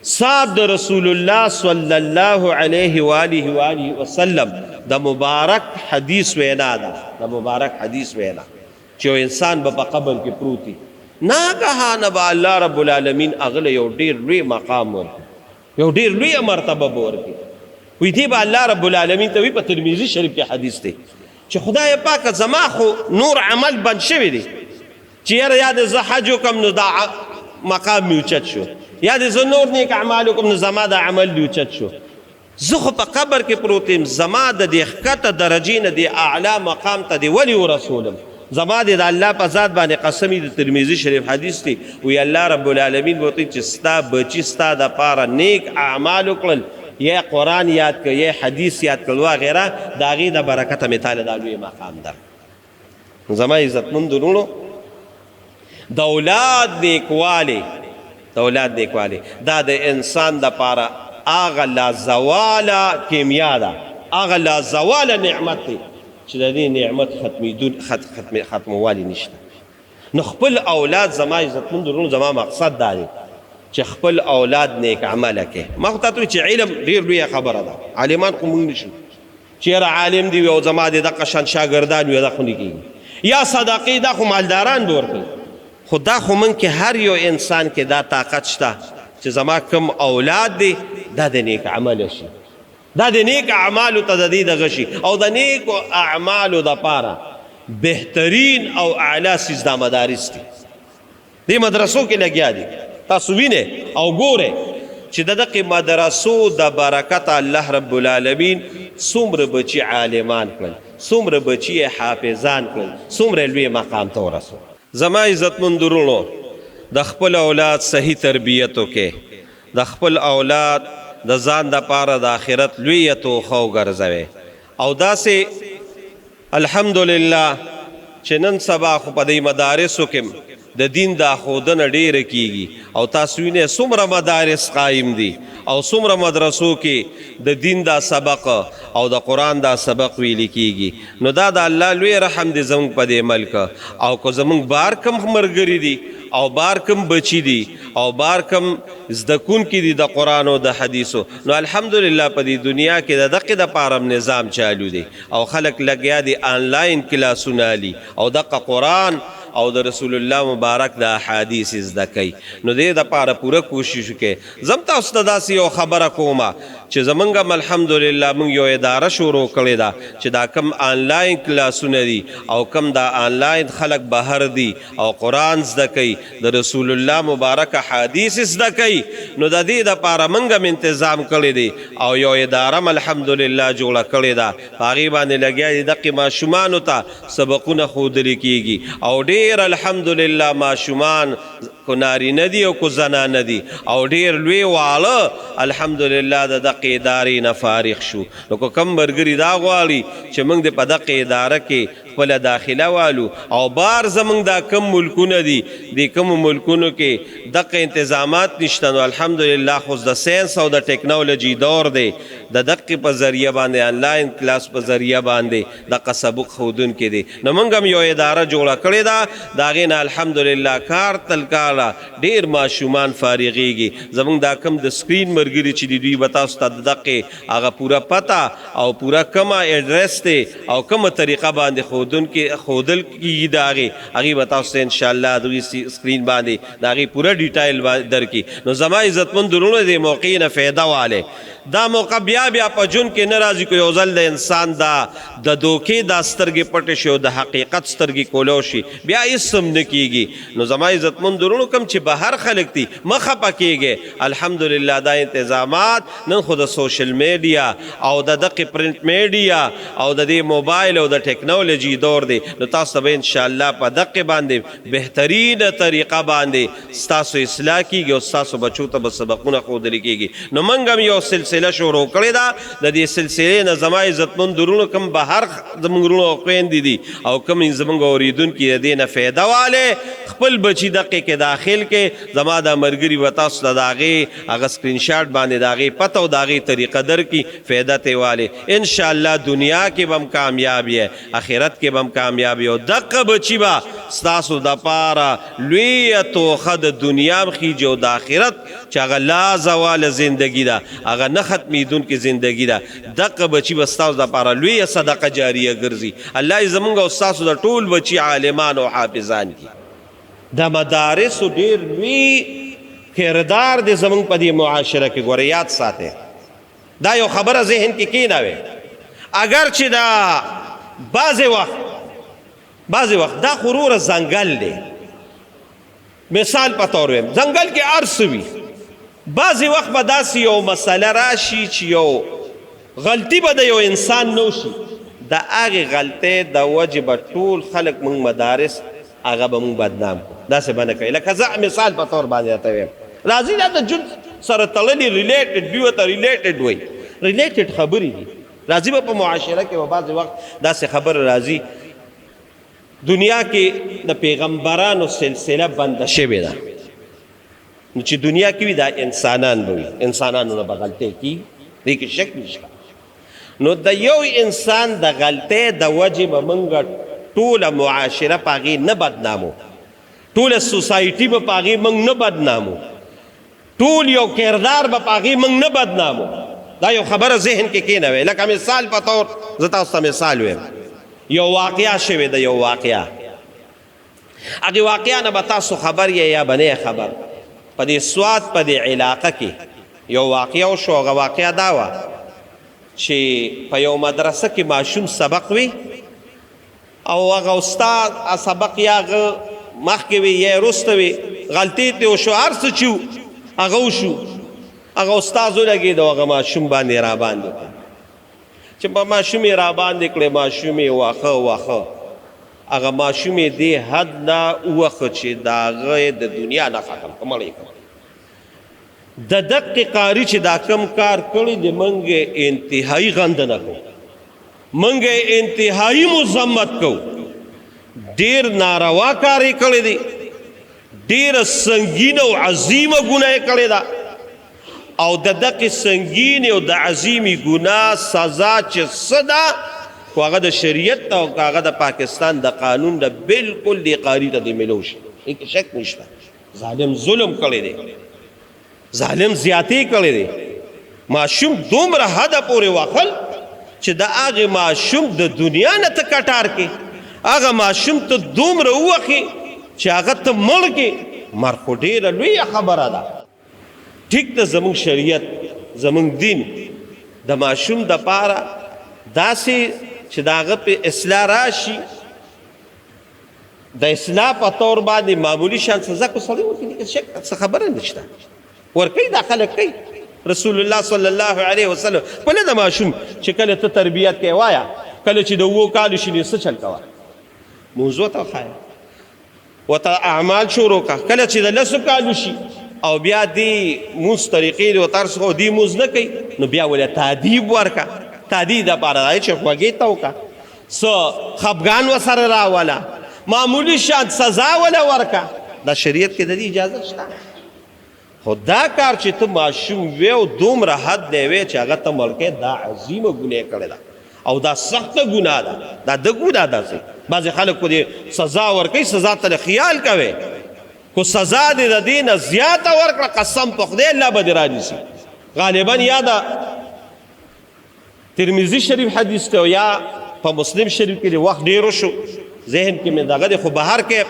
صاحب د رسول الله صلی الله علیه و آله وسلم د مبارک حدیث وینا ده، د مبارک حدیث وینا چې یو انسان به په قبر کې پروت وي، ناګهانه به الله رب العالمین هغه له یو ډېر لوی مقام ورکړي، یو ډېر لویه مرتبه به ورکړي. وی دی به الله رب العالمین ته وی په ترمذي شریف کې حدیث دی چې خدای پاک زما خو نور عمل بند شوی دی چې یاره یا د زه حج وکړم نو دا مقام مې اوچت شو، یا د زه نور نیک اعمال وکړم نو زما دا عمل دې اوچت شو. زه خو په قبر کې پروت یم، زما د دې ښکته درجې نه دې اعلی مقام ته دې ولې ورسولم؟ زما دې د الله په ذات باندې قسم د ترمذي شریف حدیث دی. وی الله رب العالمین بوته چې ستا بچي ستا دپاره نیک اعمال وکړل، یا قرآن یاد کړ یا حدیث یاد کړل وغیره، د هغې د برکته مې تاله دا لوی مقام در. زما عزتمندو وروڼو، د اولاد نیکوالی دا د انسان دپاره هغه لازواله کیمیا ده، هغه لازواله نعمت دی چې د دې نعمت ختموالی نشته. نو خپل اولاد زما عزتمندو وروڼو، زما مقصد دا دی چې خپل اولاد نیک عمله کې. ما خو تاسو چې علم ډېر لویه خبره ده، عالمان خو موږ نشو چې یاره عالم دی او زما د دغه شان شاګردان وي دا خو نه کېږي، یا صدقې دا خو مالداران به ورکوي. خو دا خو من کې هر یو انسان کې دا طاقت شته چې زما کوم اولاد دی دا د نیک عمله شي، دا د نیک اعمالو ته د دې دغه شي، او د نیکو اعمالو دپاره بهترین او اعلی سیزده مدارس دي. دې مدرسو کې لګیا دي، تاسو وینئ او ګورئ چې د دغې مدرسو د برکته الله رب العالمین څومره بچي عالمان کړل، څومره بچي حافظان کړل، څومره لوی مقام ته ورسول. زما عزتمندو وروڼو، د خپل اولاد صحیح تربیت وکړئ، د خپل اولاد د ځان دپاره د آخرت لویه توښه وګرځوئ. او داسې الحمدلله چې نن سبا خو په دې مدارسو کې د دین دا خودنه ډیره کیږي او تاسو وینئ څومره مدارس قایم دي او څومره مدرسو کې د دین دا سبق او د قرآن دا سبق ویل کیږي نو دا د الله لوی رحم دی زموږ په دې ملک او که زموږ بار کم ملګري دي او بار کم بچی دي او بار کم زدکون کې دي د قرآن او د حدیثو نو الحمدلله په دې دنیا کې د دقې دپاره نظام چالو دی او خلک لګیا دي آنلاین کلاسونه لي او دقه قرآن او د رسول الله مبارک د احادیث زده کوي نو دې دپاره پوره کوشش وکړئ زم تاسو ته داسې یو خبره کومه چې زمونږ هم الحمدلله موږ یو اداره شروع کړې ده چې دا کم آنلاین کلاسونه دي او کم دا آنلاین خلک بهر دي او قرآن زده کوي د رسول الله مبارک احادیث زده کوي نو د دې دپاره موږ هم انتظام کړی دی او یو اداره هم الحمدلله جوړه کړې ده په هغې باندې لګیا دي دقې ماشومانو ته سبقونه ښودلی کېږي او ډېر الحمدلله ماشومان کو نارینه دي او کو زنانه دي او ډېر لوی واړه الحمدلله د دقې ادارې نه فارغ شو نو که کم ملګري دا غواړي چې موږ د په دقې اداره کې خپله داخله والو او بار زموږ دا کم ملکونه دي د کومو ملکونو کې دقه انتظامات نشته نو الحمدلله خو د ساینس او د ټیکنالوجي دور دی د دقې په ذریعه باندې آنلاین کلاس په ذریعه باندې دقه سبق ښودونکي دي نو موږ هم یو اداره جوړه کړې ده د هغې نه الحمدلله کار تلکار ډیر ماشومان فارغیږي زمونږ دا کم د سکرین ملګري چې دي دوی به تاسو ته د دقې هغه پوره پته او پوره کمه ایډرس دی او کومه طریقه باندې ښودل کېږي د هغې به تاسو ته انشاءالله د سکرین باندې د هغې پوره ډیټایل درکړي نو زما عزتمند وروڼو د موقع نه فایده والی دا موقع بیا په ژوند کې نه راځي که یو ځل د انسان دا د دوکې دا سترګې پټې شي او د حقیقت سترګې کولو شي بیا هېڅ هم نه کېږي نو زما عزتمند وروڼو کوم چې بهر خلک دي مه خفه کېږئ الحمدلله دا انتظامات نن خو د سوشل میډیا او د دقې پرنټ میډیا او د دې موبایل او د ټیکنالوجي دور دی نو تاسو ته به انشاءالله په دقې باندې بهترینه طریقه باندې ستاسو اصلاح کېږي او ستاسو بچو ته به سبقونه ښودلی کېږي نو موږ هم یو سلسله شروع کړې ده د دې سلسلې نه زما عزتمند وروڼو کوم بهر زموږ وروڼو او خویندې دي او کوم زموږ اورېدونکي د دې نه فایده والی خپل بچي دقې کې داخل کې زما دا ملګري به تاسو ته د هغې هغه سکرین شاټ باندې د هغې پته او د هغې طریقه درکړي فایده ترې والی انشاءالله دنیا کې به هم کامیاب یې آخرت کې به هم کامیاب یې او دقه بچي به ستاسو دپاره لویه توښه د دنیا هم خیجي او د آخرت چې هغه لا زواله زندګي ده هغه نه ختمیدونکې زندګي ده دقه بچي به ستاسو دپاره لویه صدقه جاریه ګرځي الله یې زموږ او ستاسو د ټول بچي عالمان او حافظان کړي د مدارسو ډېر لوی کردار دی زموږ په دې معاشره کې ګوره یاد ساتئ دا یو خبره ذهن کې کېنوئ اگر چې دا بعضې وخت دا خو وروره ځنګل دی مثال په طور ویم ځنګل کې هر څه وي بعضې وخت به داسې یو مسله راشي چې یو غلطي به د یو انسان نه وشي د هغې غلطۍ د وجې به ټول خلک موږ مدارس هغه به موږ بدنام کړو داسې به نه کوي لکه زه مثال په طور باندې راته ویم راځي دا د ژوند سره تړلي ریلیټډ دوی ورته ریلیټډ وایي ریلیټډ خبرې دي راځي به په معاشره کې به بعضې وخت داسې خبره راځي دنیا کې د پیغمبرانو سلسله بنده شوې ده نو چې دنیا کې وي دا انسانان به وي انسانانو نه به غلطۍ کېږي دې کې شک نشته نو د یو انسان د غلطۍ د وجې به موږ ټوله معاشره په هغې نه بدنامو ټوله سوسایټي به په هغې موږ نه بدنامو ټول یو کردار به په هغې موږ نه بدنامو دا یو خبره ذهن کې کېنوئ لکه مثال په طور زه تاسو ته مثال ویم یو واقعه شوې ده یو واقعه هغې واقعه نه به تاسو خبر یې یا به نه خبر په دې سوات په دې علاقه کې یو واقعه وشو هغه واقعه دا وه چې په یو مدرسه کې ماشوم سبق وي او هغه استاد سبق یا هغه مخکې وي یا وروسته وي غلطي ترې وشو هر څه چې هغه وشو هغه استاد ولګېد او هغه ماشوم باندې راباندې کړه چې په ماشوم یې راباندې کړې ماشوم یې واښه هغه ماشوم یې دې حد نه ووښه چې د هغه د دنیا نه ختم کړه مړی کړه د دقې قاري چې دا کم کار کړی د موږ انتهایي غندنه کوو موږ انتهایي مذمت کوو ډېر ناروا کار یې کړی دی ډیره سنگینه او عظیمه ګناه یې کړې ده او د دغې سنگینې او د عظیمې ګناه سزا چې څه ده خو هغه د شریعت او هغه د پاکستان د قانون د بالکل دې قاري ته دې ملو شي هیڅ شک نشته ظالم ظلم کړی دی ظالم زیاتې کړی دی ماشوم دومره حده پورې وخل چې د هغې ماشوم د دنیا نه ته کټار کې هغه ماشوم ته دومره ووخې چې هغه ته مړ کې مرګ خو ډېره لویه خبره ده ټیک ده زموږ شریعت زموږ دین د ماشوم دپاره داسې چې د هغه په اصلاح راشي د اصلاح په طور باندې معمولی شان سزا کو سړی ورکوي شک څه خبره نشته ورکوي دا خلک کوي رسول الله صلی الله علیه وسلم خپله د ماشوم چې کله ته تربیت کوې وایه کله چې د 7 کالو شي نو څه چل کوه موضوع ته وښایه ورته اعمال شروع کړه کله چې د 10 کالو شي او بیا دې مونځ طریقې د طرز خو دې مونځ نه کوي نو بیا ولې تادیب ورکړه تادیب دپاره دی چې خوږې ته وکړه څه خفګان ورسره راوله معمولی شان سزا وله ورکړه دا شریعت کې د دې اجازه شته خو دا کار چې ته ماشوم وې او دومره حد دی وې چې هغه ته مړ دا عظیمه ګناه کړې ده او دا سخته ګناه ده دا د ګناه داسې بعضې خلک خو دې سزا ورکوي سزا ته خیال کوي خو سزا دې د دې نه زیاته ورکړه قسم په خدای الله به دې رانیسي غالبا یا د ترمذي شریف حدیث ته یا په مسلم شریف کې د وخت ډېرو شو ذهن کې مې دغه دی خو بهر کې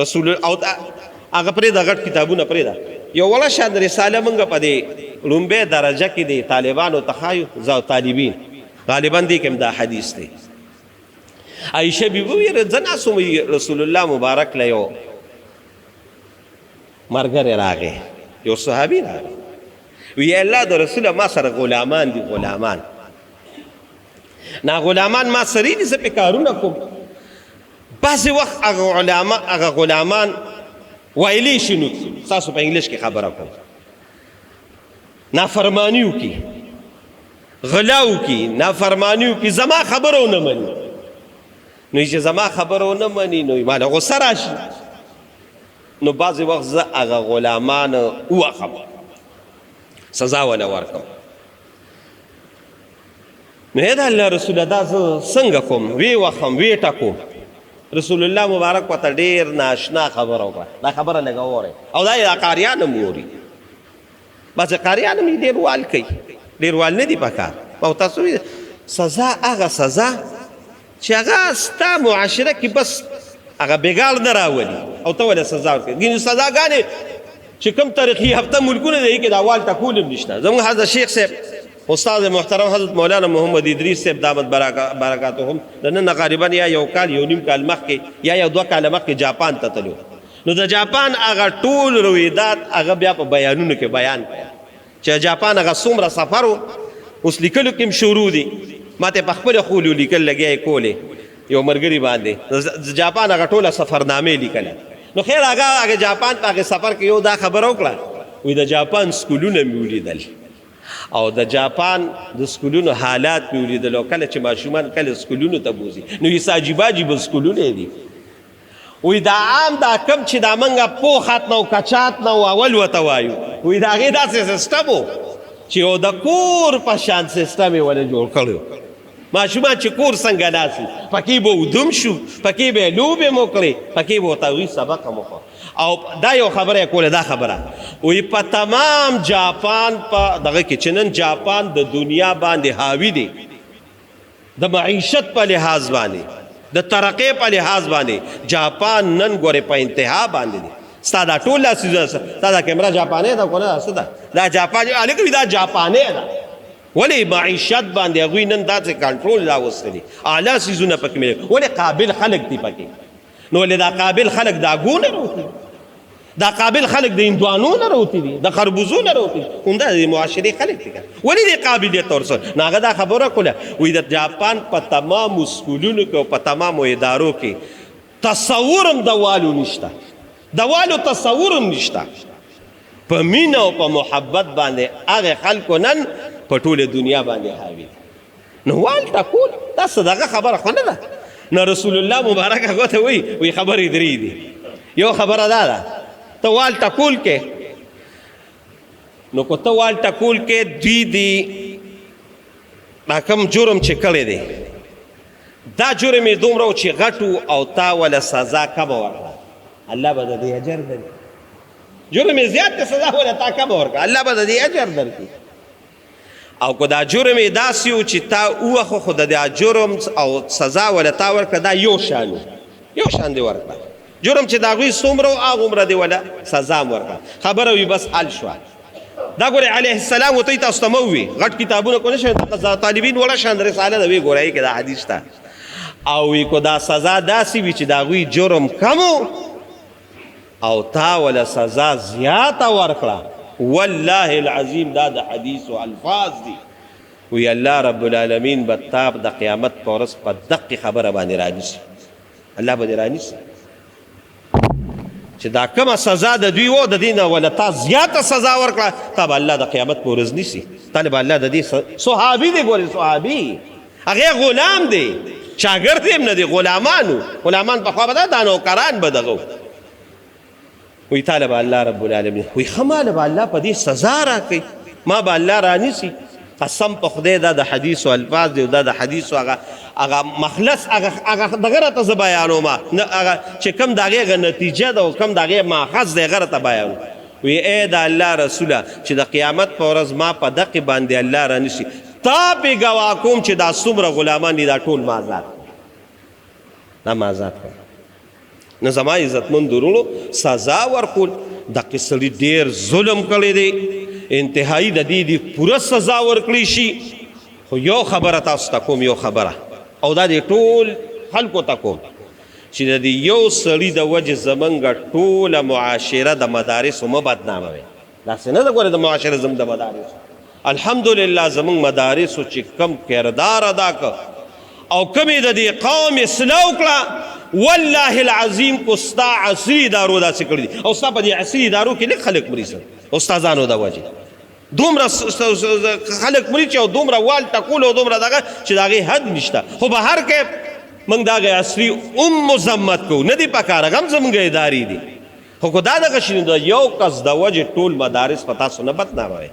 رسول او هغه پرېږده غټ کتابونه پرېږده یو وړه شان رساله موږ په دې لومبۍ درجه کې د طالبانو ته ښایو زه طالبین غالبا دې کې هم دا حدیث دی عایشه بیبي وویل زه ناست وم رسول الله مبارک له یو ملګری راغی یو صحابي راغی وی الله د رسوله ما سره غلامان دي غلامان نا غلامان ما سره دي زه پې کارونه کوم بعضې وخت هغه غلامان ویلی شي نو ستاسو په انګلیش کې خبره کوم نافرماني وکړي غلا وکړي نافرماني وکړي زما خبره ونه مني نو چې زما خبره ونه مني نو ماله غصه راشي نو بعضې وخت زه هغه غلامان ووخم سزا ونه ورکړم نو د الله رسوله دا زه څنګه کوم ویې وخم ویې ټکوم رسول الله مبارک ورته ډېر ناشنا خبره وکړه دا خبره لږه واورئ او دا یې قاریان هم اوري بعضې قاریان هم یې ډېر وال کوي ډېر وال نه دي په کار او تاسو سزا هغه سزا چې هغه ستا معاشره کې بس هغه بېګار نه راولي او ته ولې سزا ورکوې ګینې سزاګانې چې کوم تاریخي هفته ملکونه دی کې د اول ټکول هم نشته زموږ حضرت شیخ صاحب استاد محترم حضرت مولانا محمد ادریس صاحب دامت برکاتهم د نن غالبا یا یو کال یو نیم کال مخکې یا یو 2 کاله مخکې جاپان ته تلو نو د جاپان هغه ټول رویدات هغه بیا په بیانونو کې بیان کړه چې جاپان هغه څومره سفر و اوس لیکلو کې هم شروع دي ما ته په خپله خولو لیکل لګیا یې کولې یو ملګري باندې د جاپان هغه ټوله سفرنامې لیکله نو خیر هغه جاپان په هغې سفر کې یو دا خبره وکړه وایي د جاپان سکولونه مې ولیدل او د جاپان د سکولونو حالات مې ولیدل او کله چې ماشومان کله سکولونو ته بوځي نو یې عجیبه عجیبه سکولونه دي وی دا عام دا کم چې دا منګه پوخات نه او کچات نه او اول ورته وایو وی د هغې داسې سیسټم و چې یو د کور په شان سیسټم یې ونه جوړ کړی ماشومان چې کور څنګه ناست وي پکې به ودوم شو پکې به یې لوبې مو کړې پکې به ورته هغوی سبق هم وخوړ او دا یو خبره یې کوله دا خبره وی په تمام جاپان په دغه کې چې نن جاپان د دنیا باندې حاوي دی د معیشت په لحاظ باندې د ترقۍ په لحاظ باندې جاپان نن ګورې په انتها باندې دی ستا دا ټول دا څیزونه ستا دا کیمره جاپانۍ ده که نه څه ده دا جاپاني هلکه وي دا جاپانۍ ده ولې معیشت باندې هغوی نن داسې کنټرول راوستی دي اعلی څیزونه پکې ملي ولې قابل خلک دي پکې نو ولې دا قابل خلک د اګو نه راوتي دا قابل خلک د هندوانو نه راوتي دي د خربوزو نه راوتي دي همدا د معاشرې خلک دي ولې دې قابلیت ورسره نو هغه دا خبره کوله وایي د جاپان په تمامو سکولونو کې او په تمامو ادارو کې تصور هم د والو نشته د والو تصور هم نشته په مینه او په محبت باندې هغې خلکو نن په ټوله دنیا باندې حاوي دي نو وال ټکول دا صدقه خبره خو نه ده نو رسول الله مبارک هغه ته وایي خبرې درې دي یو خبره دا ده ته وال ټکول کې نو که ته وال ټکول کې دوی دی دا کوم جرم چې کړی دی دا جرم یې دومره و چې غټو او تا وله سزا کمه ورکړه الله به د دې اجر درکړي جرم یې زیات دی سزا وله تا کمه ورکړه الله به د دې اجر درکړي او که دا جرم یې داسې و چې تا ووخه خو د دا جرم او سزا وله تا ورکړه دا یو شان و یو شان دی ورکړه جرم چې د هغوی څومره و هغومره دی وله سزا هم ورکړه خبره وي بس حل شوه دا ګورې علیه السلام ورته تاسو ته مه ووي غټ کتابونه کو نه شي طالبین وړه شان رساله ده وی ګورئ کې دا حدیث ته او وی کو دا سزا داسې وي چې د هغوی جرم کم او تا وله سزا زیاته ورکړه والله العظیم دا د حدیثو الفاظ دي وی الله رب العالمین به تا د قیامت په ورځ په دقې خبره باندې رانیسي الله به دې رانیسي چې دا کومه سزا د دوی و د دې نه وله تا زیاته سزا ورکړه تا به الله د قیامت په ورځ نیسي تا به الله د دې صحابي دی ګورې صحابي هغې غلام دی شاګرد هم نه دی غلامان پخوا به دا نوکران به دغه وی تاله به الله رب العالمین وی ښه ماله به الله په دې سزا راکوي ما به الله رانیسي قسم په خدای دا د حدیثو الفاظ دی دا د حدیثو هغه مخلص هغه دغه راته زه بیانوم هغه چې کوم د هغې هغه نتیجه ده او کوم د هغې ماخذ دی هغه راته بیانوم وی ای د الله رسوله چې د قیامت په ورځ ما په دقې باندې الله رانیسي تا پې ګواه کوم چې دا څومره غلامان دي دا ټول ما آزاد دا ما آزاد کړه نو زما عزتمند ورونو سزا ورکول دقې سړي ډېر ظلم کړی دی انتهایی د دې دی پوره سزا ورکړی شي خو یو خبره تاسو ته کوم یو خبره او دا د ټول خلکو ته کوم چې د دې یو سړي د وجې زمونږ ټوله معاشره د مدارسو مه بدناموئ داسې نه ده ګوره د معاشره زموږ د مدارسو الحمدلله زمونږ مدارسو چې کم کردار ادا که او کمې د دې قوم اصلاح وکړه والله العظیم کو ستا عصري ادارو داسې کړي دي او ستا په دې عصري ادارو کې لږ خلک مري سر استادانو د وجې دومره خلک مري چې او دومره وال ټکول او دومره دغه چې د هغې حد نشته خو به هر کې موږ د هغې عصري مذمت کوو نه دي پکار هغه هم زموږ ادارې دي خو که دا دغه شي د یو کس د وجې ټول مدارس په تاسو نه بدناموئ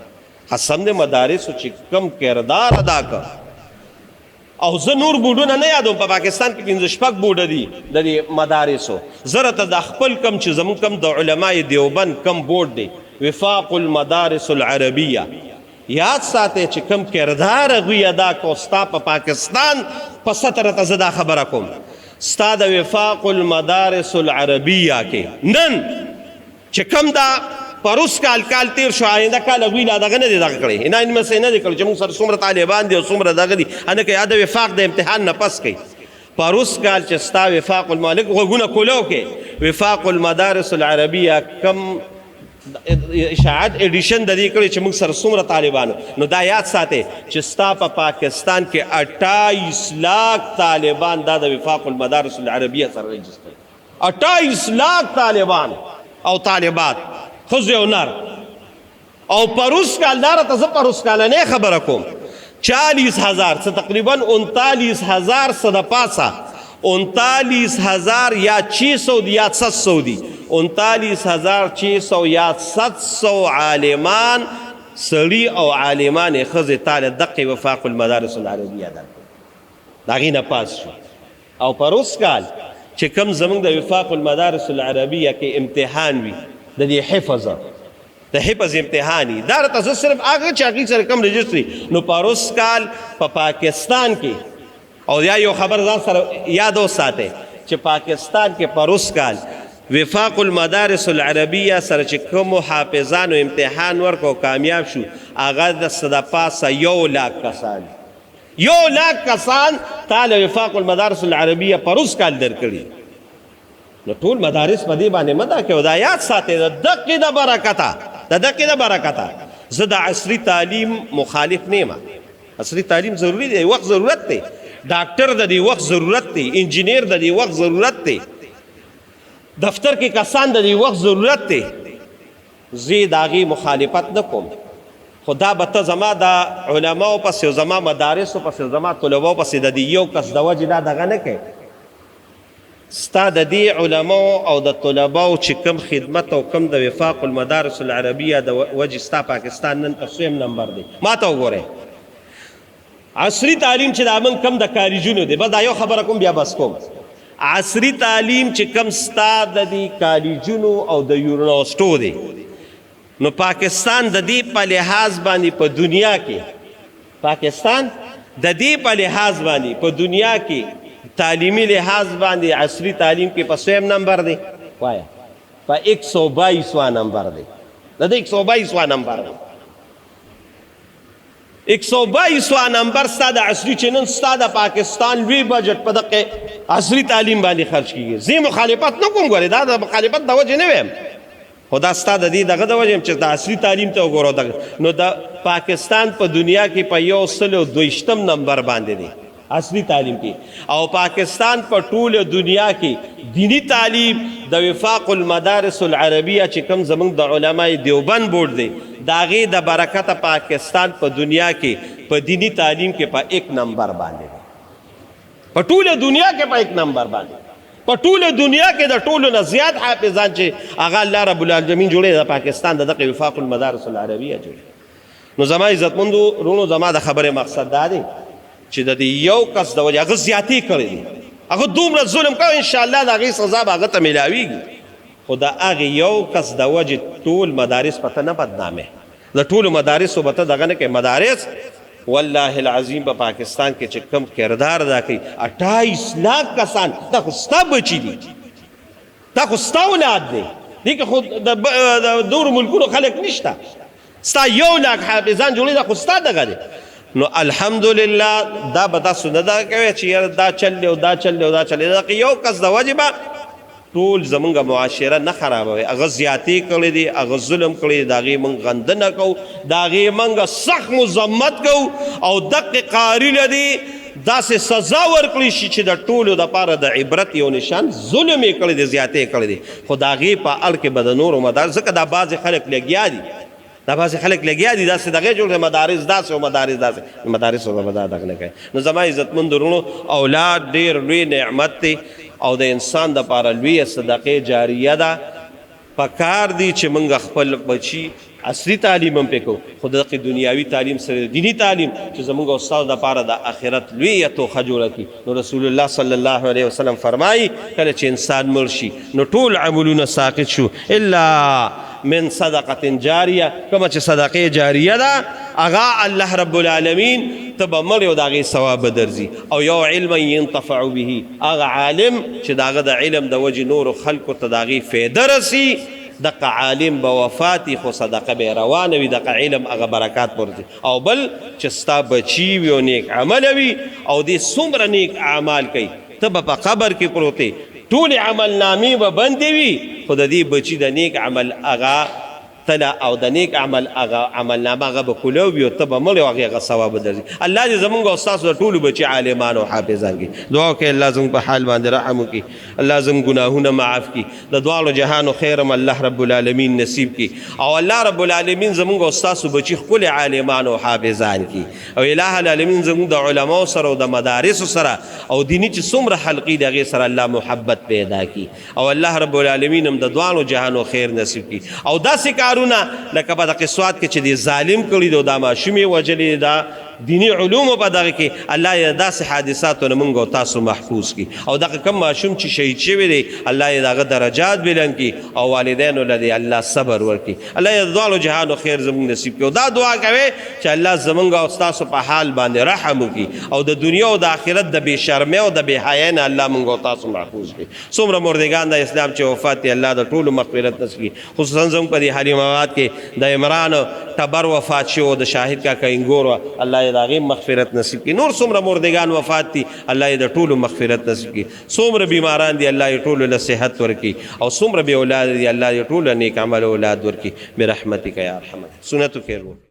قسم د مدارسو چې کم کردار ادا که او زه نور بورډونه نه یادوم په پاکستان کې 15 شپږ بورډه دي د دې مدارسو زه راته د خپل کم چې زموږ کم د علماء دیوبند کم بورډ دی وفاق المدارس العربیه یاد ساتئ چې کم کردار هغوی ادا کو ستا په پاکستان په سطر ته زه دا خبره کوم ستا د وفاق المدارس العربیه کې نن چې کم دا پروس کال تیر شو آینده کال هغوی لا دغه نه دی دغه کړی انانیمس نه دی کړی چې موږ سره څومره طالبان دي او څومره دغه دي هنه که یا د وفاق د امتحان نه پس کوي پروس کال چې ستا وفاق المالک غوږونه کولو کې وفاق المدارس العربیه کم اشاعت ایډیشن د دې کړی چې موږ سره څومره طالبانو نو دا یاد ساتئ چې ستا په پاکستان کې 28 لاک طالبان دا د وفاق المدارس العربیه سره رجسټر 28 لاک طالبان او طالبات ښځې او نر او پروس کال داره ته زه پروس کالنۍ خبره کوم 40,000 څه تقریبا 39,000 څه د پاسه 39,000 یا 600 یا 700 دي 39,600 یا 700 عالمان سړي او عالمان ښځې تاله دقې وفاق المدارس العربیه ده د هغې نه پاس شو او پروس کال چې کوم زموږ د وفاق المدارس العربیه کې امتحان وي د دې حفظ د حفظ امتحاني دا راته زه صرف هغه چې هغې سره کم رجسټري نو پروس کال په پاکستان کې او یا یو خبر ځان سره یاد وساتئ چې پاکستان کې پروس کال وفاق المدارس العربیه سره چې کومو حافظانو امتحان ورکو کامیاب شو هغه د پاسه 1 لاک کسان 1 لاک کسان تاله وفاق المدارس العربیه پروس کال درکړي نو ټول مدارس په دې باندې مه دا کوي دا یاد ساتئ د دقې د برکته زه د عصري تعلیم مخالف نه یم عصري تعلیم ضروري دی وخت ضرورت دی ډاکټر د دې وخت ضرورت دی انجینیر د دې وخت ضرورت دی دفتر کې کسان د دې وخت ضرورت دی زه د هغې مخالفت نه کوم خو دا به ته زما د علماو پسې او زما مدارسو پسې زما طلباو پسې د دې یو کس د وجې دا دغه نه کوې ستا د دې علماو او د طلباو چې کم خدمت او کم د وفاق المدارس العربیه د وجې ستا پاکستان نن په 3 نمبر دی. ما ته وګورئ عصري تعلیم چې دا موږ کم د کالجونو دی، بس دا یو خبره کوم بیا بس کوم. عصري تعلیم چې کم ستا د دې کالجونو او د یونیورسټو دی، نو پاکستان د دې په لحاظ باندې په دنیا کې پاکستان د دې په لحاظ باندې په دنیا کې تعلیمی لحاظ باندې عصری تعلیم کې په 100 نمبر دی، وایا په 122 نمبر دی. د 122 نمبر دی، 122 نمبر ستا د عصری چې نن ستا د پاکستان لوی بجټ په دغه عصری تعلیم باندې خرج کیږي. زه مخالفت نه کوم، ګورې دا د مخالفت د وجې نه ویم، خو دا ستا د دې دغه د وجې چې د عصري تعلیم ته وګورو، نو د پاکستان په دنیا کې په 122 نمبر باندې دی عصري تعلیم کې، او پاکستان په ټوله دنیا کې دینی تعلیم د وفاق المدارس العربیه چې کوم زمونږ د علماء دیوبند بورډ دی، د هغې د برکته پاکستان په دنیا کې په دینی تعلیم کې په 1 نمبر باندې دی، په ټوله دنیا کې په 1 نمبر باندې، په ټوله دنیا کې د ټولو نه زیات حافظان چې هغه الله رب العالمین جوړې د پاکستان د دغه وفاق المدارس العربیه جوړې. نو زما عزتمندو رونو، زما د خبرې مقصد دا دی چې د دې یو کس د وجې هغه زیاتې کړی دي، هغه دومره ظلم کوي، انشاءالله د هغې سزا به هغه ته میلاویږي، خو د هغې یو کس د وجې ټول مدارس په ته نه بدنامې، د ټولو مدارسو به ته دغه نه کوې. مدارس والله العظیم په پاکستان کې چې کم کردار ادا کوي، 28 لاکھ کسان، دا خو ستا بچي دي، دا خو ستا اولاد دی، دې کې خو د نورو ملکونو خلک نشته، ستا 1 لاکھ حافظان جوړي، دا خو ستا دغه دی. نو الحمدلله دا به تاسو نه دا کوئ چې یاره دا چل دی او دا چل دی او دا چل دی، دغه یو کس د وجې به ټول زمونږ معاشره نه خرابوي. هغه زیاتې کړی دی، هغه ظلم کړی دی، د هغې موږ غنده نه کوو، د هغې موږ سخت مذمت کوو، او دقې قاري له دې داسې سزا ورکړی شي چې د ټولو دپاره د عبرت یو نشان. ظلم یې کړی دی، زیاتې کړی دی، خو د هغې په اړ کې به د نورو مدارس، ځکه دا بعضې خلک لګیا دي، دا بعضې خلک لګیا دي داسې دغې جوړ مدارس داسې او مدارس داسې، مدارسو به دا دغه نه کوي. نو زما عزتمندو وروڼو، اولاد ډېر لوی نعمت دی او د انسان دپاره لویه صدقې جاریه ده. پکار دی چې موږ خپل بچي عصري تعلیم هم پې کوو، خو دغه دنیاوي تعلیم سره دینی تعلیم چې زموږ استاد دپاره د آخرت لویه توښه جوړه کړي. نو رسول الله صلی الله علیه وسلم فرمایي کله چې انسان مړ شي نو ټول عملونه ساقط شو الا من صدقه جاریه، کومه چې صدقې جاریه ده هغه الله رب العالمین ته به مړ او د هغې ثواب به درځي، او یو علم ينتفع به، هغه عالم چې د هغه د علم د وجې نورو خلکو ته د هغې فایده رسي، دغه عالم به وفاتي خو صدقه به روانه وي، دغه علم هغه برکات ورځي. او بل چې ستا بچي وي او نیک عمله وي او دې څومره نیک اعمال کوي، ته به په قبر کې پروت یې، ټولې عملنامې به بندې وي، خو د دې بچي د نیک عمل هغه تله او د نیک عمل هغه عملنامه هغه به کولو وي، او ته به مړ او هغې هغه ثواب به درځي. الله دې زمونږ او ستاسو د ټولو بچي عالمان او حافظان کړي. دعا وکړئ الله زموږ په حال باندې رحم وکړي، الله زموږ ګناهونه معاف کړي، د دواړو جهانو خیر هم الله رب العالمین نصیب کړي، او الله رب العالمین زموږ او ستاسو بچي ښکلي عالمان او حافظان کړي، او اله العالمین زموږ د علماو سره او د مدارسو سره او دیني چې څومره حلقې د هغې سره الله محبت پیدا کړي، او الله رب العالمین هم د دواړو جهانو خیر نصیب کړي. او داسې کارونه لکه په دغه سواد کې چې دی ظالم کړي دي، دا ماشوم یې وژلي، دا دینی علومو په دغه کې الله یې داسې حادثاتو نه موږ او تاسو محفوظ کړي، او دغه کم ماشوم چې شهید شوی دی الله یې د هغه درجات بلند کړي، او والدینو له دې الله صبر ورکړي، الله یې د دواړو جهانو خیر زموږ نصیب کړي. او دا دعا کوئ چې الله زموږ او ستاسو په حال باندې رحم وکړي، او د دنیا او د آخرت د بې شرمۍ او د بې حیایۍ نه الله موږ او تاسو محفوظ کړي. څومره مردگان د اسلام چې وفات دي الله د ټولو مغفرت نصیب کړي، خصوصا زموږ په دې حالي مواد کې د عمران ټبر وفات شو، د شاهد کاکا انګور الله یې د هغې مغفرت نصیب کړي. نور څومره مردگان وفات دي الله یې د ټولو مغفرت نصیب کړي. څومره بیماران دي الله یې ټولو له صحت ورکړي، او څومره بې اولاد دي الله یې ټولو نیک عمل اولاد ورکړي برحمتک یا ارحم. سنتو کې